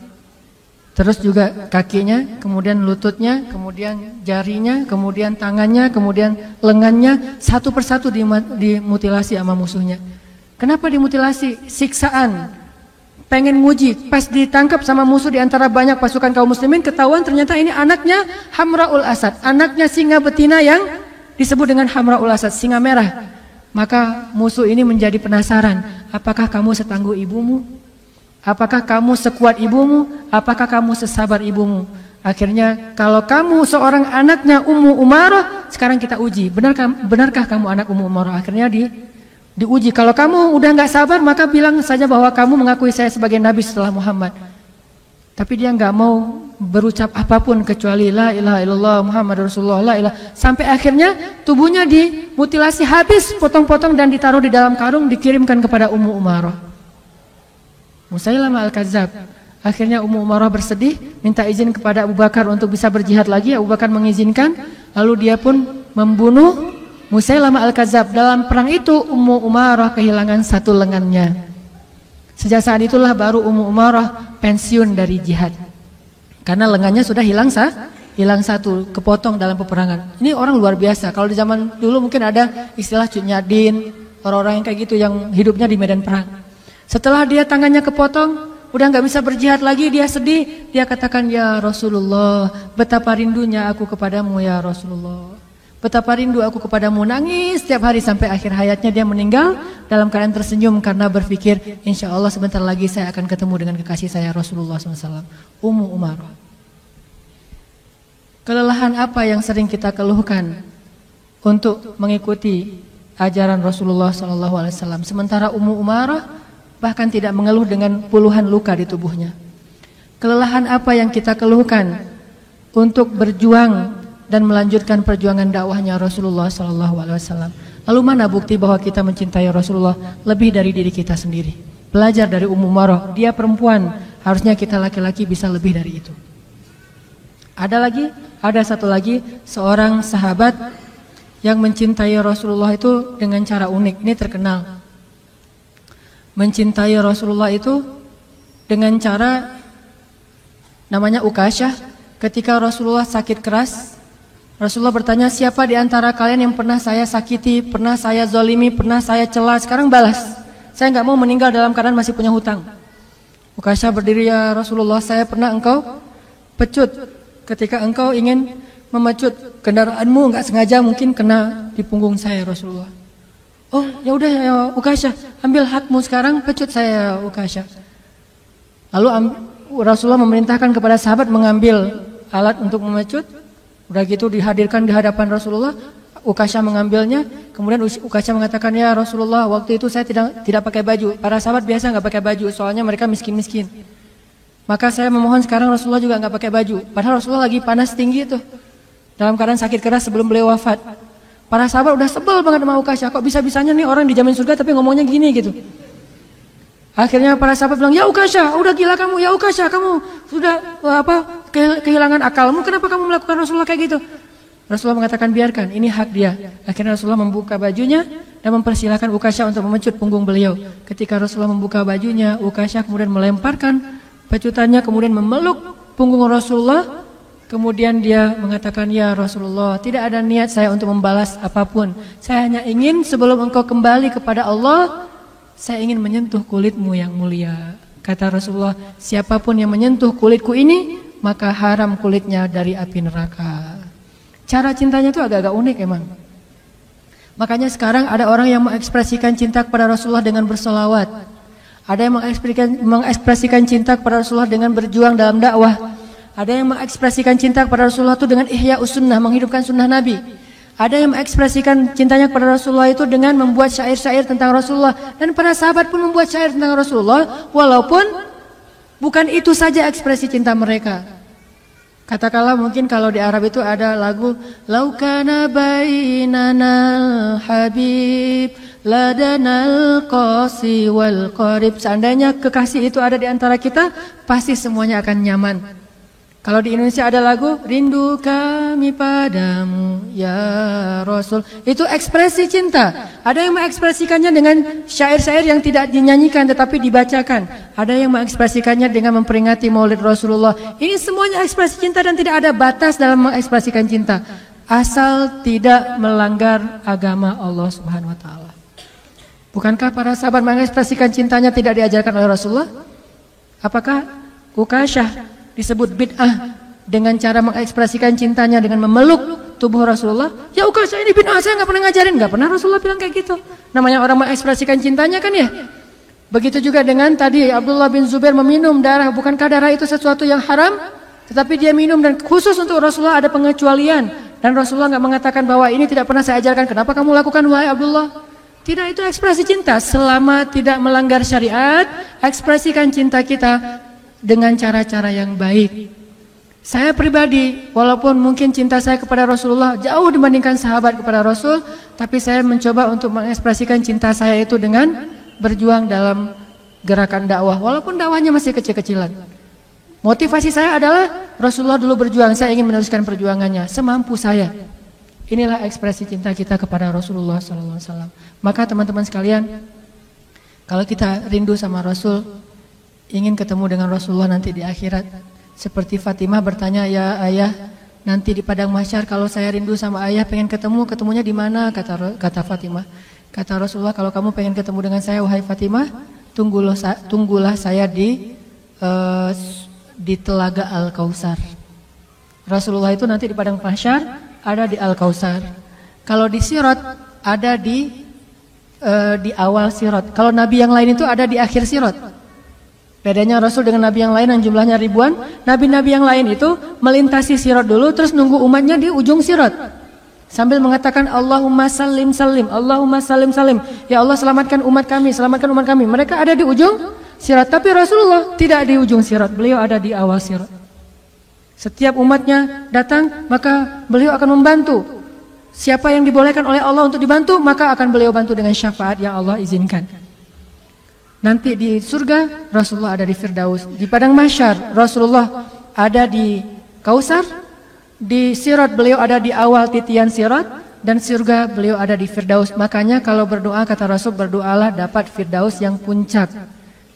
terus juga kakinya, kemudian lututnya, kemudian jarinya, kemudian tangannya, kemudian lengannya, satu persatu dimutilasi sama musuhnya. Kenapa dimutilasi? Siksaan. Pengen nguji, pas ditangkap sama musuh di antara banyak pasukan kaum muslimin, ketahuan ternyata ini anaknya Hamraul Asad, anaknya singa betina yang disebut dengan Hamraul Asad, singa merah. Maka musuh ini menjadi penasaran, apakah kamu setangguh ibumu? Apakah kamu sekuat ibumu? Apakah kamu sesabar ibumu? Akhirnya kalau kamu seorang anaknya Ummu Umarah, sekarang kita uji, benarkah kamu anak Ummu Umarah? Akhirnya diuji. Kalau kamu udah nggak sabar, maka bilang saja bahwa kamu mengakui saya sebagai nabi setelah Muhammad. Tapi dia nggak mau berucap apapun kecuali la ilaha illallah Muhammad Rasulullah, la ilaha. Sampai akhirnya tubuhnya dimutilasi habis, potong-potong dan ditaruh di dalam karung, dikirimkan kepada Ummu Umarah. Musailamah Al-Kadzab. Akhirnya Ummu Umarah bersedih, minta izin kepada Abu Bakar untuk bisa berjihad lagi. Abu Bakar mengizinkan, lalu dia pun membunuh Musailamah Al-Kadzab. Dalam perang itu Ummu Umarah kehilangan satu lengannya. Sejak saat itulah baru Ummu Umarah pensiun dari jihad. Karena lengannya sudah hilang satu, kepotong dalam peperangan. Ini orang luar biasa. Kalau di zaman dulu mungkin ada istilah cunyadin, orang-orang yang kayak gitu yang hidupnya di medan perang. Setelah dia tangannya kepotong, udah nggak bisa berjihad lagi, dia sedih. Dia katakan, ya Rasulullah, betapa rindunya aku kepadamu ya Rasulullah. Betapa rindu aku kepadamu, nangis setiap hari sampai akhir hayatnya dia meninggal dalam keadaan tersenyum karena berpikir insya Allah sebentar lagi saya akan ketemu dengan kekasih saya Rasulullah SAW. Ummu Umarah. Kelelahan apa yang sering kita keluhkan untuk mengikuti ajaran Rasulullah SAW, sementara Ummu Umarah bahkan tidak mengeluh dengan puluhan luka di tubuhnya. Kelelahan apa yang kita keluhkan untuk berjuang dan melanjutkan perjuangan dakwahnya Rasulullah SAW. Lalu mana bukti bahwa kita mencintai Rasulullah lebih dari diri kita sendiri? Belajar dari Ummu Umarah, dia perempuan, harusnya kita laki-laki bisa lebih dari itu. Ada satu lagi, seorang sahabat yang mencintai Rasulullah itu dengan cara unik. Ini terkenal. Mencintai Rasulullah itu dengan cara namanya Ukasyah. Ketika Rasulullah sakit keras, Rasulullah bertanya, siapa di antara kalian yang pernah saya sakiti, pernah saya zolimi, pernah saya cela, sekarang balas. Saya nggak mau meninggal dalam keadaan masih punya hutang. Ukasyah berdiri, ya Rasulullah, saya pernah engkau pecut. Ketika engkau ingin memecut kendaraanmu, nggak sengaja mungkin kena di punggung saya Rasulullah. Oh ya udah ya Ukasyah, ambil hakmu sekarang, pecut saya Ukasyah. Lalu Rasulullah memerintahkan kepada sahabat mengambil alat untuk memecut. Udah gitu dihadirkan di hadapan Rasulullah, Ukasyah mengambilnya, kemudian Ukasyah mengatakan, ya Rasulullah, waktu itu saya tidak pakai baju. Para sahabat biasa nggak pakai baju, soalnya mereka miskin-miskin. Maka saya memohon sekarang Rasulullah juga nggak pakai baju. Padahal Rasulullah lagi panas tinggi itu, dalam keadaan sakit keras sebelum beliau wafat. Para sahabat udah sebel banget sama Ukasyah, kok bisa-bisanya nih orang dijamin surga tapi ngomongnya gini gitu. Akhirnya para sahabat bilang, ya Ukasyah, udah gila kamu, ya Ukasyah, kamu sudah kehilangan akalmu, kenapa kamu melakukan Rasulullah kayak gitu? Rasulullah mengatakan, biarkan, ini hak dia. Akhirnya Rasulullah membuka bajunya dan mempersilahkan Ukasyah untuk memecut punggung beliau. Ketika Rasulullah membuka bajunya, Ukasyah kemudian melemparkan pecutannya, kemudian memeluk punggung Rasulullah, Kemudian dia mengatakan, ya Rasulullah, tidak ada niat saya untuk membalas apapun. Saya hanya ingin sebelum engkau kembali kepada Allah, saya ingin menyentuh kulitmu yang mulia. Kata Rasulullah, siapapun yang menyentuh kulitku ini, maka haram kulitnya dari api neraka. Cara cintanya itu agak-agak unik emang. Makanya sekarang ada orang yang mengekspresikan cinta kepada Rasulullah dengan bersolawat. Ada yang mengekspresikan cinta kepada Rasulullah dengan berjuang dalam dakwah. Ada yang mengekspresikan cinta kepada Rasulullah itu dengan ihya sunnah, menghidupkan sunnah Nabi. Ada yang mengekspresikan cintanya kepada Rasulullah itu dengan membuat syair-syair tentang Rasulullah. Dan para sahabat pun membuat syair tentang Rasulullah, walaupun bukan itu saja ekspresi cinta mereka. Katakanlah mungkin kalau di Arab itu ada lagu Laukana bainanal habib ladanal qasi wal qarib. Seandainya kekasih itu ada di antara kita, pasti semuanya akan nyaman. Kalau di Indonesia ada lagu Rindu kami padamu ya Rasul. Itu ekspresi cinta. Ada yang mengekspresikannya dengan syair-syair yang tidak dinyanyikan tetapi dibacakan. Ada yang mengekspresikannya dengan memperingati Maulid Rasulullah. Ini semuanya ekspresi cinta dan tidak ada batas dalam mengekspresikan cinta, asal tidak melanggar agama Allah Subhanahu wa taala. Bukankah para sahabat mengekspresikan cintanya tidak diajarkan oleh Rasulullah? Apakah Ukasyah disebut bid'ah dengan cara mengekspresikan cintanya dengan memeluk tubuh Rasulullah? Ya Ukasyah ini bid'ah, saya nggak pernah ngajarin. Nggak pernah Rasulullah bilang kayak gitu. Namanya orang mengekspresikan cintanya kan ya. Begitu juga dengan tadi Abdullah bin Zubair meminum darah. Bukankah darah itu sesuatu yang haram? Tetapi dia minum dan khusus untuk Rasulullah ada pengecualian. Dan Rasulullah nggak mengatakan bahwa ini tidak pernah saya ajarkan. Kenapa kamu lakukan wahai Abdullah? Tidak, itu ekspresi cinta. Selama tidak melanggar syariat, ekspresikan cinta kita dengan cara-cara yang baik. Saya pribadi, walaupun mungkin cinta saya kepada Rasulullah jauh dibandingkan sahabat kepada Rasul, tapi saya mencoba untuk mengekspresikan cinta saya itu dengan berjuang dalam gerakan dakwah, walaupun dakwahnya masih kecil-kecilan. Motivasi saya adalah Rasulullah dulu berjuang, saya ingin meneruskan perjuangannya semampu saya. Inilah ekspresi cinta kita kepada Rasulullah SAW. Maka teman-teman sekalian, kalau kita rindu sama Rasul, ingin ketemu dengan Rasulullah nanti di akhirat, seperti Fatimah bertanya, ya ayah, nanti di padang mahsyar kalau saya rindu sama ayah, pengen ketemu, ketemunya di mana? Kata Fatimah. Kata Rasulullah, kalau kamu pengen ketemu dengan saya wahai Fatimah, tunggulah saya di telaga Al-Kautsar. Rasulullah itu nanti di padang mahsyar ada di Al-Kautsar. Kalau di Sirat ada di awal Sirat. Kalau nabi yang lain itu ada di akhir Sirat. Bedanya Rasul dengan nabi yang lain yang jumlahnya ribuan, nabi-nabi yang lain itu melintasi sirat dulu terus nunggu umatnya di ujung sirat. Sambil mengatakan Allahumma salim salim, Allahumma salim salim. Ya Allah selamatkan umat kami, selamatkan umat kami. Mereka ada di ujung sirat, tapi Rasulullah tidak di ujung sirat, beliau ada di awal sirat. Setiap umatnya datang, maka beliau akan membantu. Siapa yang dibolehkan oleh Allah untuk dibantu, maka akan beliau bantu dengan syafaat yang Allah izinkan. Nanti di surga Rasulullah ada di Firdaus. Di padang mahsyar Rasulullah ada di Kautsar. Di Sirat beliau ada di awal titian Sirat. Dan surga beliau ada di Firdaus. Makanya kalau berdoa kata Rasul, berdoalah dapat Firdaus yang puncak,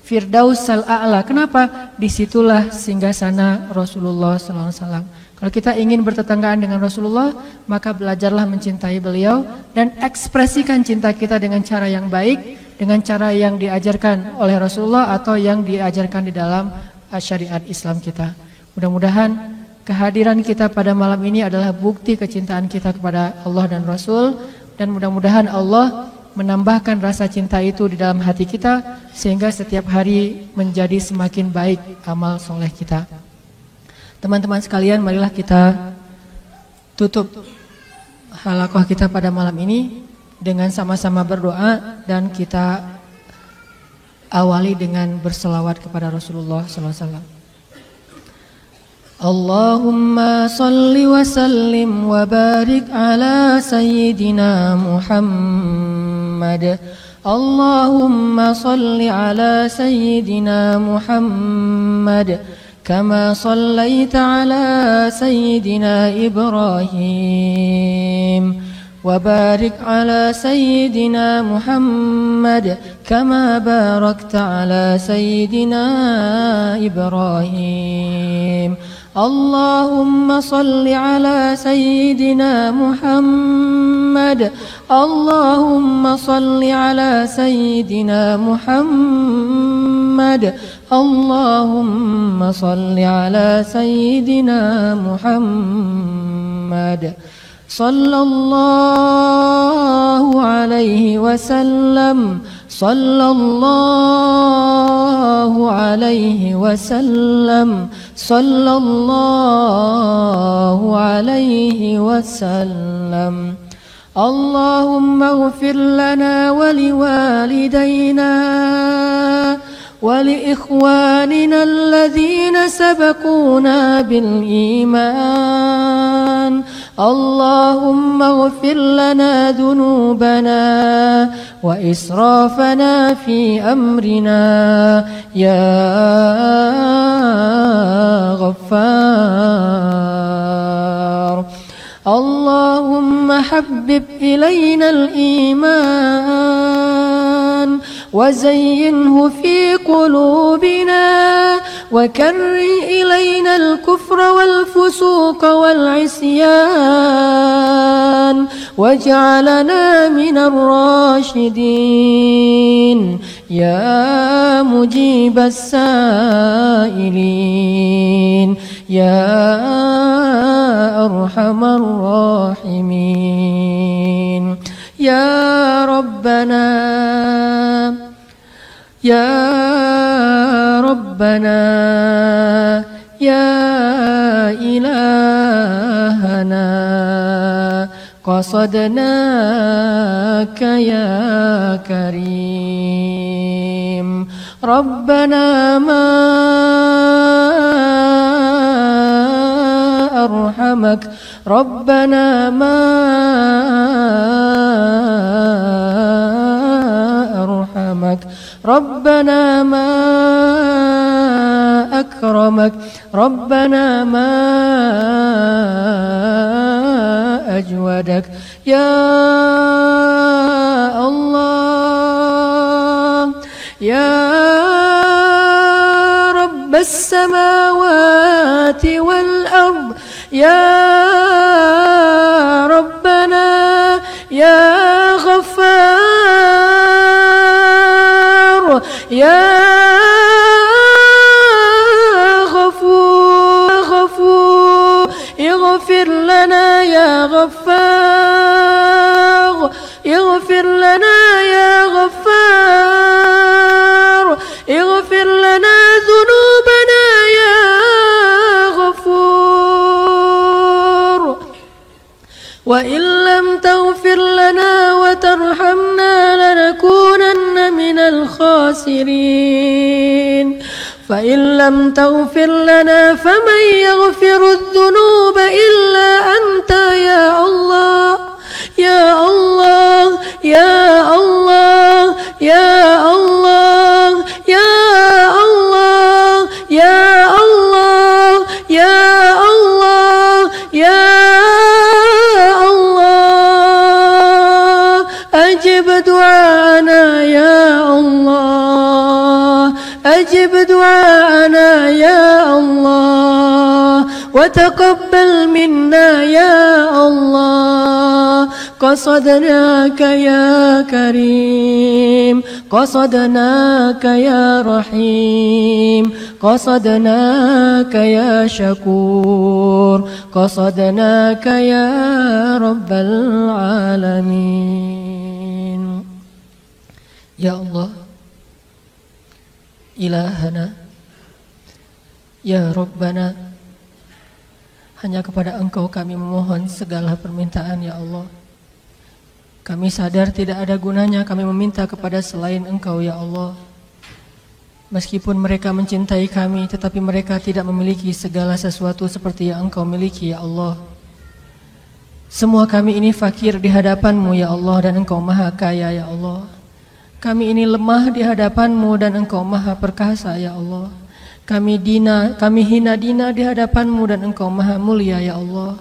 Firdaus al-A'la. Kenapa? Disitulah singgasana Rasulullah SAW. Kalau kita ingin bertetanggaan dengan Rasulullah, maka belajarlah mencintai beliau dan ekspresikan cinta kita dengan cara yang baik, dengan cara yang diajarkan oleh Rasulullah atau yang diajarkan di dalam syariat Islam kita. Mudah-mudahan kehadiran kita pada malam ini adalah bukti kecintaan kita kepada Allah dan Rasul, dan mudah-mudahan Allah menambahkan rasa cinta itu di dalam hati kita sehingga setiap hari menjadi semakin baik amal soleh kita. Teman-teman sekalian, marilah kita tutup halaqah kita pada malam ini dengan sama-sama berdoa, dan kita awali dengan berselawat kepada Rasulullah SAW. Allahumma salli wa sallim wa barik ala sayyidina Muhammad. Allahumma salli ala sayyidina Muhammad كما صليت على سيدنا إبراهيم وبارك على سيدنا محمد كما باركت على سيدنا إبراهيم اللهم صل على سيدنا محمد اللهم صل على سيدنا محمد اللهم صل على سيدنا محمد صلى الله عليه وسلم صلى الله عليه وسلم صلى الله عليه وسلم اللهم اغفر لنا ولوالدينا ولإخواننا الذين سبقونا بالإيمان اللهم اغفر لنا ذنوبنا وإسرافنا في أمرنا يا غفار اللهم حبب إلينا الإيمان وزينه في قلوبنا وكره إلينا الكفر والفسوق والعصيان واجعلنا من الراشدين يا مجيب السائلين يا أرحم الراحمين يا ربنا يا ربنا يا إلهنا قصدناك يا كريم ربنا ما أرحمك ربنا ما أرحمك ربنا ما أكرمك ربنا ما أجودك يا الله يا رب السماوات والأرض يا ربنا يا غفار يا غفور اغفر لنا يا غفار اغفر لنا يا غفار اغفر لنا ذنوبنا يا غفور وإن لم تغفر لنا وترحمنا لنكونن من الخاسرين فإن لم تغفر لنا فمن يغفر الذنوب إلا أنت يا الله يا الله يا الله يا الله يا الله يا الله يا الله يا الله أجب دعاءنا يا الله أجب دعاءنا يا الله وتقبل منا يا الله قصدناك يا كريم قصدناك يا رحيم قصدناك يا شكور قصدناك يا رب العالمين يا الله Ilahana, ya Rabbana, hanya kepada Engkau kami memohon segala permintaan ya Allah. Kami sadar tidak ada gunanya kami meminta kepada selain Engkau ya Allah. Meskipun mereka mencintai kami, tetapi mereka tidak memiliki segala sesuatu seperti yang Engkau miliki ya Allah. Semua kami ini fakir di hadapan-Mu ya Allah, dan Engkau maha kaya ya Allah. Kami ini lemah di hadapan-Mu dan Engkau maha perkasa ya Allah. Kami hina dina di hadapan-Mu dan Engkau maha mulia ya Allah.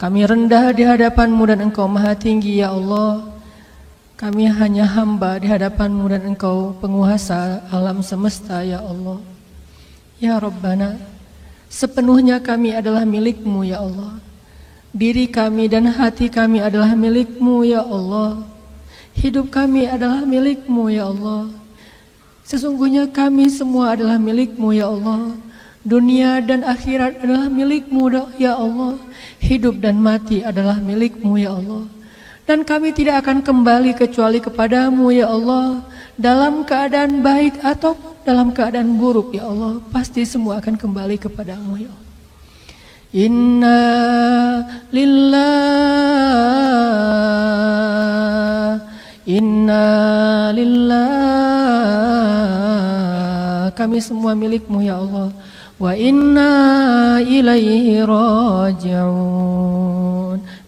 Kami rendah di hadapan-Mu dan Engkau maha tinggi ya Allah. Kami hanya hamba di hadapan-Mu dan Engkau penguasa alam semesta ya Allah. Ya Rabbana, Sepenuhnya kami adalah milik-Mu ya Allah. Diri kami dan hati kami adalah milik-Mu ya Allah. Hidup kami adalah milik-Mu ya Allah. Sesungguhnya kami semua adalah milik-Mu ya Allah. Dunia dan akhirat adalah milik-Mu ya Allah. Hidup dan mati adalah milik-Mu ya Allah. Dan kami tidak akan kembali kecuali kepada-Mu ya Allah. Dalam keadaan baik atau dalam keadaan buruk ya Allah, pasti semua akan kembali kepada-Mu ya Allah. Inna lillah, kami semua milik-Mu ya Allah. Wa inna ilaihi raji'un,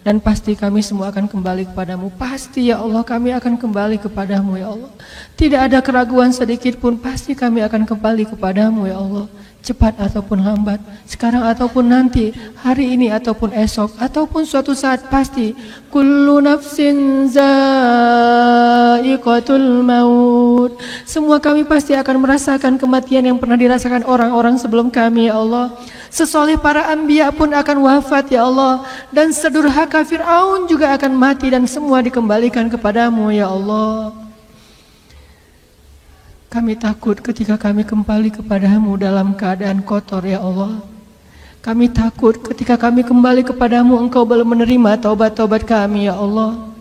dan pasti kami semua akan kembali kepada-Mu. Pasti ya Allah, kami akan kembali kepada-Mu ya Allah. Tidak ada keraguan sedikit pun, pasti kami akan kembali kepada-Mu ya Allah. Cepat ataupun lambat, sekarang ataupun nanti, hari ini ataupun esok, ataupun suatu saat, pasti kullu nafsin za'iqatul maut. Semua kami pasti akan merasakan kematian yang pernah dirasakan orang-orang sebelum kami ya Allah. Sesoleh para anbiya pun akan wafat ya Allah. Dan sedurhaka Fir'aun juga akan mati, dan semua dikembalikan kepada-Mu ya Allah. Kami takut ketika kami kembali kepada-Mu dalam keadaan kotor ya Allah. Kami takut ketika kami kembali kepada-Mu Engkau belum menerima taubat-taubat kami ya Allah.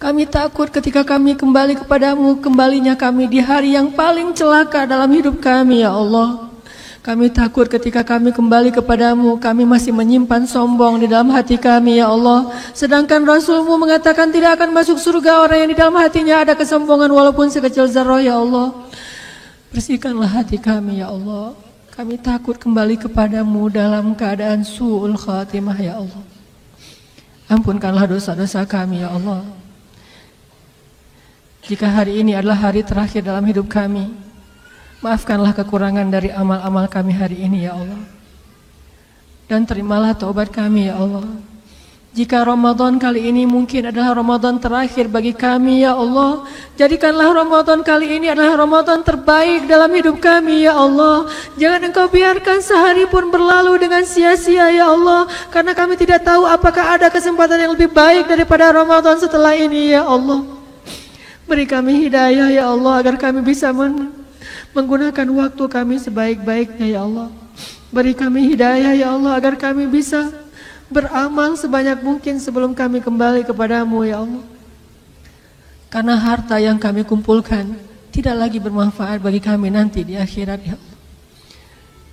Kami takut ketika kami kembali kepada-Mu, kembalinya kami di hari yang paling celaka dalam hidup kami ya Allah. Kami takut ketika kami kembali kepada-Mu, kami masih menyimpan sombong di dalam hati kami ya Allah. Sedangkan Rasul-Mu mengatakan tidak akan masuk surga orang yang di dalam hatinya ada kesombongan walaupun sekecil zarah ya Allah. Bersihkanlah hati kami ya Allah. Kami takut kembali kepada-Mu dalam keadaan su'ul khatimah ya Allah. Ampunkanlah dosa-dosa kami ya Allah. Jika hari ini adalah hari terakhir dalam hidup kami, maafkanlah kekurangan dari amal-amal kami hari ini ya Allah. Dan terimalah taubat kami ya Allah. Jika Ramadan kali ini mungkin adalah Ramadan terakhir bagi kami ya Allah, jadikanlah Ramadan kali ini adalah Ramadan terbaik dalam hidup kami ya Allah. Jangan Engkau biarkan sehari pun berlalu dengan sia-sia ya Allah, karena kami tidak tahu apakah ada kesempatan yang lebih baik daripada Ramadan setelah ini ya Allah. Beri kami hidayah ya Allah, agar kami bisa menggunakan waktu kami sebaik-baiknya ya Allah. Beri kami hidayah ya Allah, agar kami bisa beramal sebanyak mungkin sebelum kami kembali kepada-Mu ya Allah. Karena harta yang kami kumpulkan tidak lagi bermanfaat bagi kami nanti di akhirat ya Allah.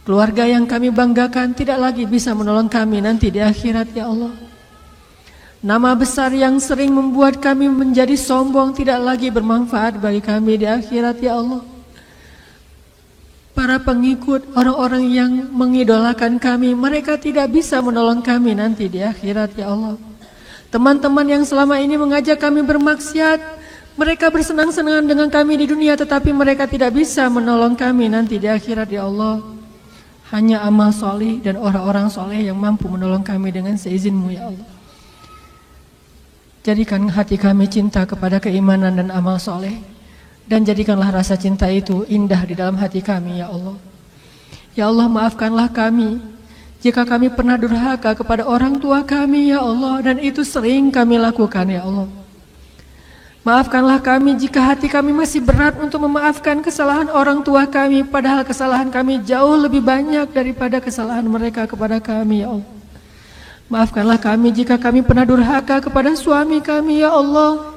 Keluarga yang kami banggakan tidak lagi bisa menolong kami nanti di akhirat ya Allah. Nama besar yang sering membuat kami menjadi sombong tidak lagi bermanfaat bagi kami di akhirat ya Allah. Para pengikut, orang-orang yang mengidolakan kami, mereka tidak bisa menolong kami nanti di akhirat ya Allah. Teman-teman yang selama ini mengajak kami bermaksiat, mereka bersenang-senang dengan kami di dunia, tetapi mereka tidak bisa menolong kami nanti di akhirat ya Allah. Hanya amal soleh dan orang-orang soleh yang mampu menolong kami dengan seizin-Mu ya Allah. Jadikan hati kami cinta kepada keimanan dan amal soleh, dan jadikanlah rasa cinta itu indah di dalam hati kami ya Allah. Ya Allah, maafkanlah kami jika kami pernah durhaka kepada orang tua kami ya Allah, dan itu sering kami lakukan ya Allah. Maafkanlah kami jika hati kami masih berat untuk memaafkan kesalahan orang tua kami, padahal kesalahan kami jauh lebih banyak daripada kesalahan mereka kepada kami ya Allah. Maafkanlah kami jika kami pernah durhaka kepada suami kami ya Allah,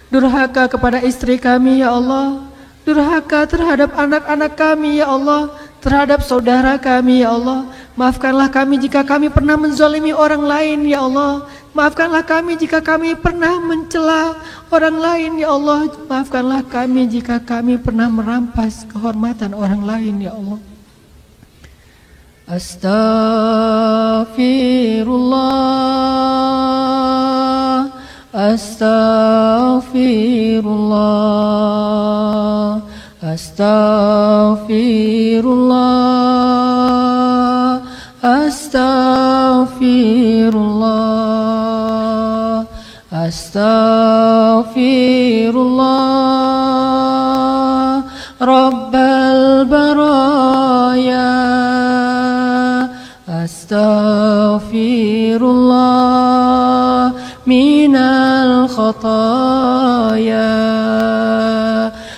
durhaka kepada istri kami ya Allah, durhaka terhadap anak-anak kami ya Allah, terhadap saudara kami ya Allah. Maafkanlah kami jika kami pernah menzalimi orang lain ya Allah. Maafkanlah kami jika kami pernah mencela orang lain ya Allah. Maafkanlah kami jika kami pernah merampas kehormatan orang lain ya Allah. Astaghfirullah, astaghfirullah, astaghfirullah, astaghfirullah, astaghfirullah, Rabbal baraya, astaghfirullah minal khataya.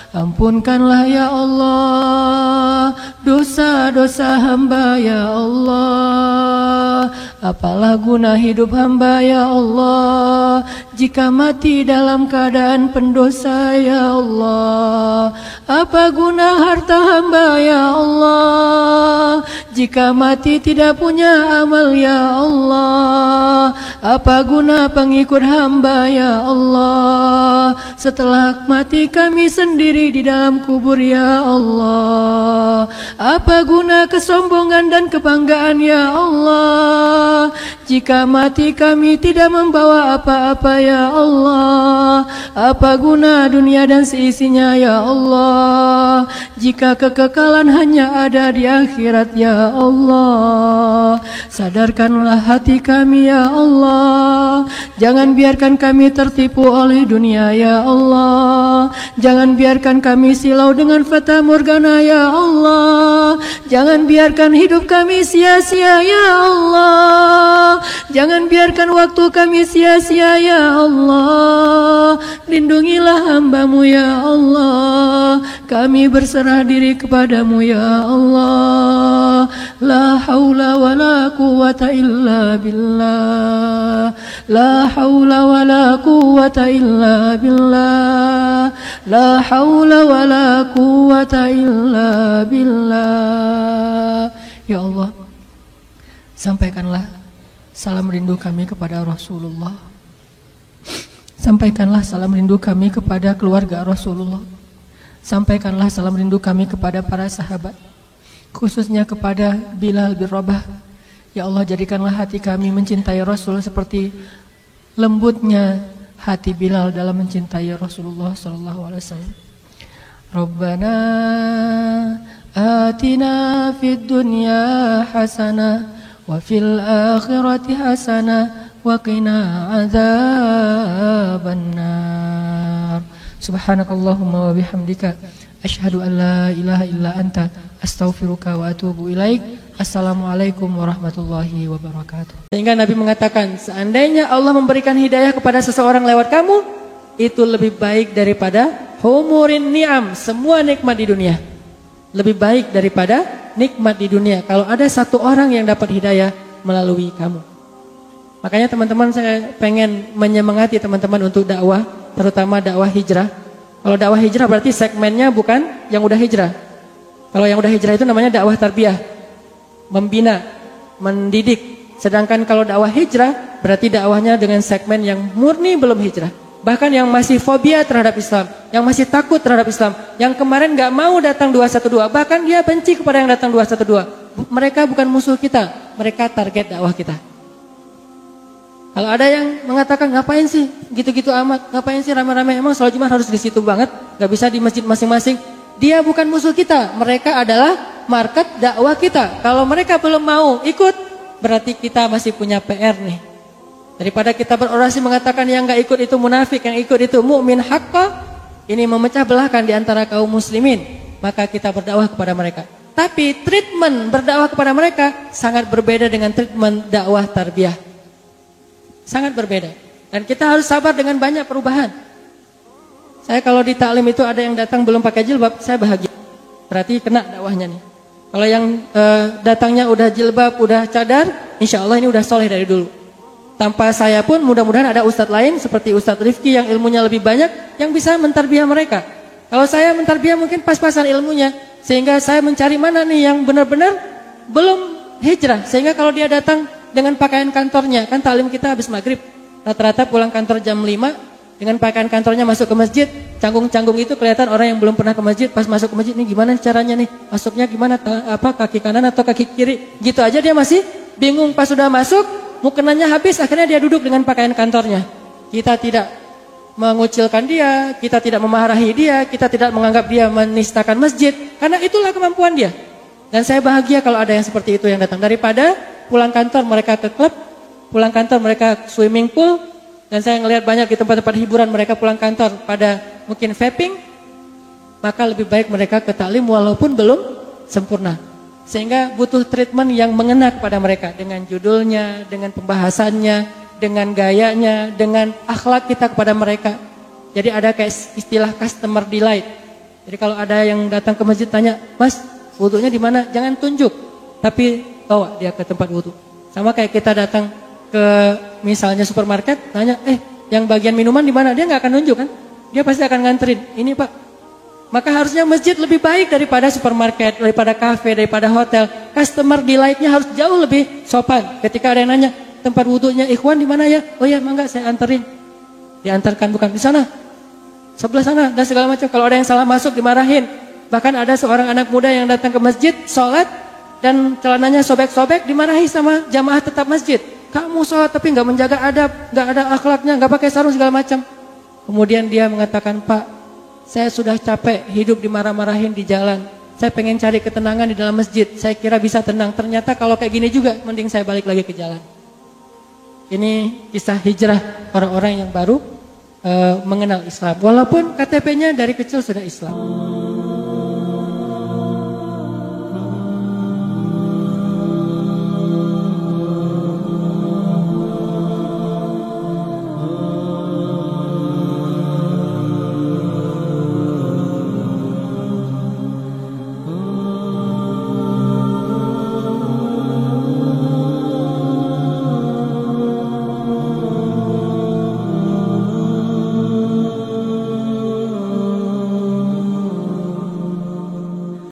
Ampunkanlah ya Allah dosa-dosa hamba ya Allah. Apalah guna hidup hamba ya Allah jika mati dalam keadaan pendosa ya Allah. Apa guna harta hamba ya Allah jika mati tidak punya amal ya Allah. Apa guna pengikut hamba ya Allah setelah mati kami sendiri di dalam kubur ya Allah. Apa guna kesombongan dan kebanggaan ya Allah jika mati kami tidak membawa apa-apa ya Allah. Apa guna dunia dan seisinya ya Allah jika kekekalan hanya ada di akhirat ya Allah. Sadarkanlah hati kami ya Allah. Jangan biarkan kami tertipu oleh dunia ya Allah. Jangan biarkan kami silau dengan fata morgana ya Allah. Jangan biarkan hidup kami sia-sia ya Allah. Jangan biarkan waktu kami sia-sia ya Allah. Lindungilah hamba-Mu ya Allah. Kami berserah diri kepadamu ya Allah. La haula wa la quwata illa billah. La haula wa la quwata illa billah. La haula wa la quwata illa billah. Ya Allah, sampaikanlah salam rindu kami kepada Rasulullah. Sampaikanlah salam rindu kami kepada keluarga Rasulullah. Sampaikanlah salam rindu kami kepada para sahabat, khususnya kepada Bilal bin Rabah. Ya Allah, jadikanlah hati kami mencintai Rasul seperti lembutnya hati Bilal dalam mencintai Rasulullah SAW. Rabbana atina fid dunya hasanah wa fil akhirati hasanah wa qina adzabannar. Subhanakallahumma wa bihamdika asyhadu an la ilaha illa anta astaghfiruka wa atubu ilaik. Assalamualaikum warahmatullahi wabarakatuh. Sehingga Nabi mengatakan, seandainya Allah memberikan hidayah kepada seseorang lewat kamu, itu lebih baik daripada humurin ni'am, semua nikmat di dunia. Lebih baik daripada nikmat di dunia kalau ada satu orang yang dapat hidayah melalui kamu. Makanya teman-teman, saya pengen menyemangati teman-teman untuk dakwah, terutama dakwah hijrah. Kalau dakwah hijrah berarti segmennya bukan yang udah hijrah. Kalau yang udah hijrah itu namanya dakwah tarbiyah, membina, mendidik. Sedangkan kalau dakwah hijrah berarti dakwahnya dengan segmen yang murni belum hijrah. Bahkan yang masih fobia terhadap Islam, yang masih takut terhadap Islam, yang kemarin gak mau datang 212, bahkan dia benci kepada yang datang 212. Mereka bukan musuh kita, mereka target dakwah kita. Kalau ada yang mengatakan, ngapain sih gitu-gitu amat, ngapain sih rame-rame, emang sholat Jumat harus di situ banget, gak bisa di masjid masing-masing. Dia bukan musuh kita, mereka adalah market dakwah kita. Kalau mereka belum mau ikut, berarti kita masih punya PR nih. Daripada kita berorasi mengatakan yang gak ikut itu munafik, yang ikut itu mukmin haqqa, ini memecah belahkan di antara kaum muslimin, maka kita berdakwah kepada mereka. Tapi treatment berdakwah kepada mereka sangat berbeda dengan treatment dakwah tarbiyah. Sangat berbeda. Dan kita harus sabar dengan banyak perubahan. Saya kalau di taklim itu ada yang datang belum pakai jilbab, saya bahagia. Berarti kena dakwahnya nih. Kalau yang datangnya udah jilbab, udah cadar, insya Allah ini udah soleh dari dulu. Tanpa saya pun mudah-mudahan ada ustadz lain seperti Ustadz Rifki yang ilmunya lebih banyak yang bisa mentarbiah mereka. Kalau saya mentarbiah mungkin pas-pasan ilmunya, sehingga saya mencari mana nih yang benar-benar belum hijrah. Sehingga kalau dia datang dengan pakaian kantornya, kan taklim kita habis maghrib, rata-rata pulang kantor jam 5, dengan pakaian kantornya masuk ke masjid, canggung-canggung itu kelihatan orang yang belum pernah ke masjid. Pas masuk ke masjid, nih gimana caranya nih, masuknya gimana, kaki kanan atau kaki kiri, gitu aja dia masih bingung. Pas sudah masuk, mukenanya habis, akhirnya dia duduk dengan pakaian kantornya. Kita tidak mengucilkan dia, kita tidak memarahi dia, kita tidak menganggap dia menistakan masjid, karena itulah kemampuan dia. Dan saya bahagia kalau ada yang seperti itu yang datang, daripada pulang kantor mereka ke klub, pulang kantor mereka swimming pool, dan saya ngelihat banyak di tempat-tempat hiburan mereka pulang kantor pada mungkin vaping, maka lebih baik mereka ke taklim walaupun belum sempurna. Sehingga butuh treatment yang mengena kepada mereka. Dengan judulnya, dengan pembahasannya, dengan gayanya, dengan akhlak kita kepada mereka. Jadi ada kayak istilah customer delight. Jadi kalau ada yang datang ke masjid tanya, "Mas, wudunya di mana?" Jangan tunjuk, tapi bawa dia ke tempat wudu. Sama kayak kita datang ke misalnya supermarket, tanya, yang bagian minuman di mana? Dia nggak akan nunjuk kan? Dia pasti akan nganterin. Ini Pak. Maka harusnya masjid lebih baik daripada supermarket, daripada kafe, daripada hotel. Customer delight-nya harus jauh lebih sopan. Ketika ada yang nanya, tempat wudunya Ikhwan di mana ya? Oh ya, mangga saya anterin. Diantarkan, bukan di sana, sebelah sana, dan segala macam. Kalau ada yang salah masuk dimarahin. Bahkan ada seorang anak muda yang datang ke masjid, sholat, dan celananya sobek-sobek, dimarahi sama jamaah tetap masjid. Kamu sholat tapi nggak menjaga adab, nggak ada akhlaknya, nggak pakai sarung segala macam. Kemudian dia mengatakan, "Pak, saya sudah capek hidup dimarah-marahin di jalan. Saya pengen cari ketenangan di dalam masjid. Saya kira bisa tenang. Ternyata kalau kayak gini juga, mending saya balik lagi ke jalan." Ini kisah hijrah orang-orang yang baru mengenal Islam. Walaupun KTP-nya dari kecil sudah Islam.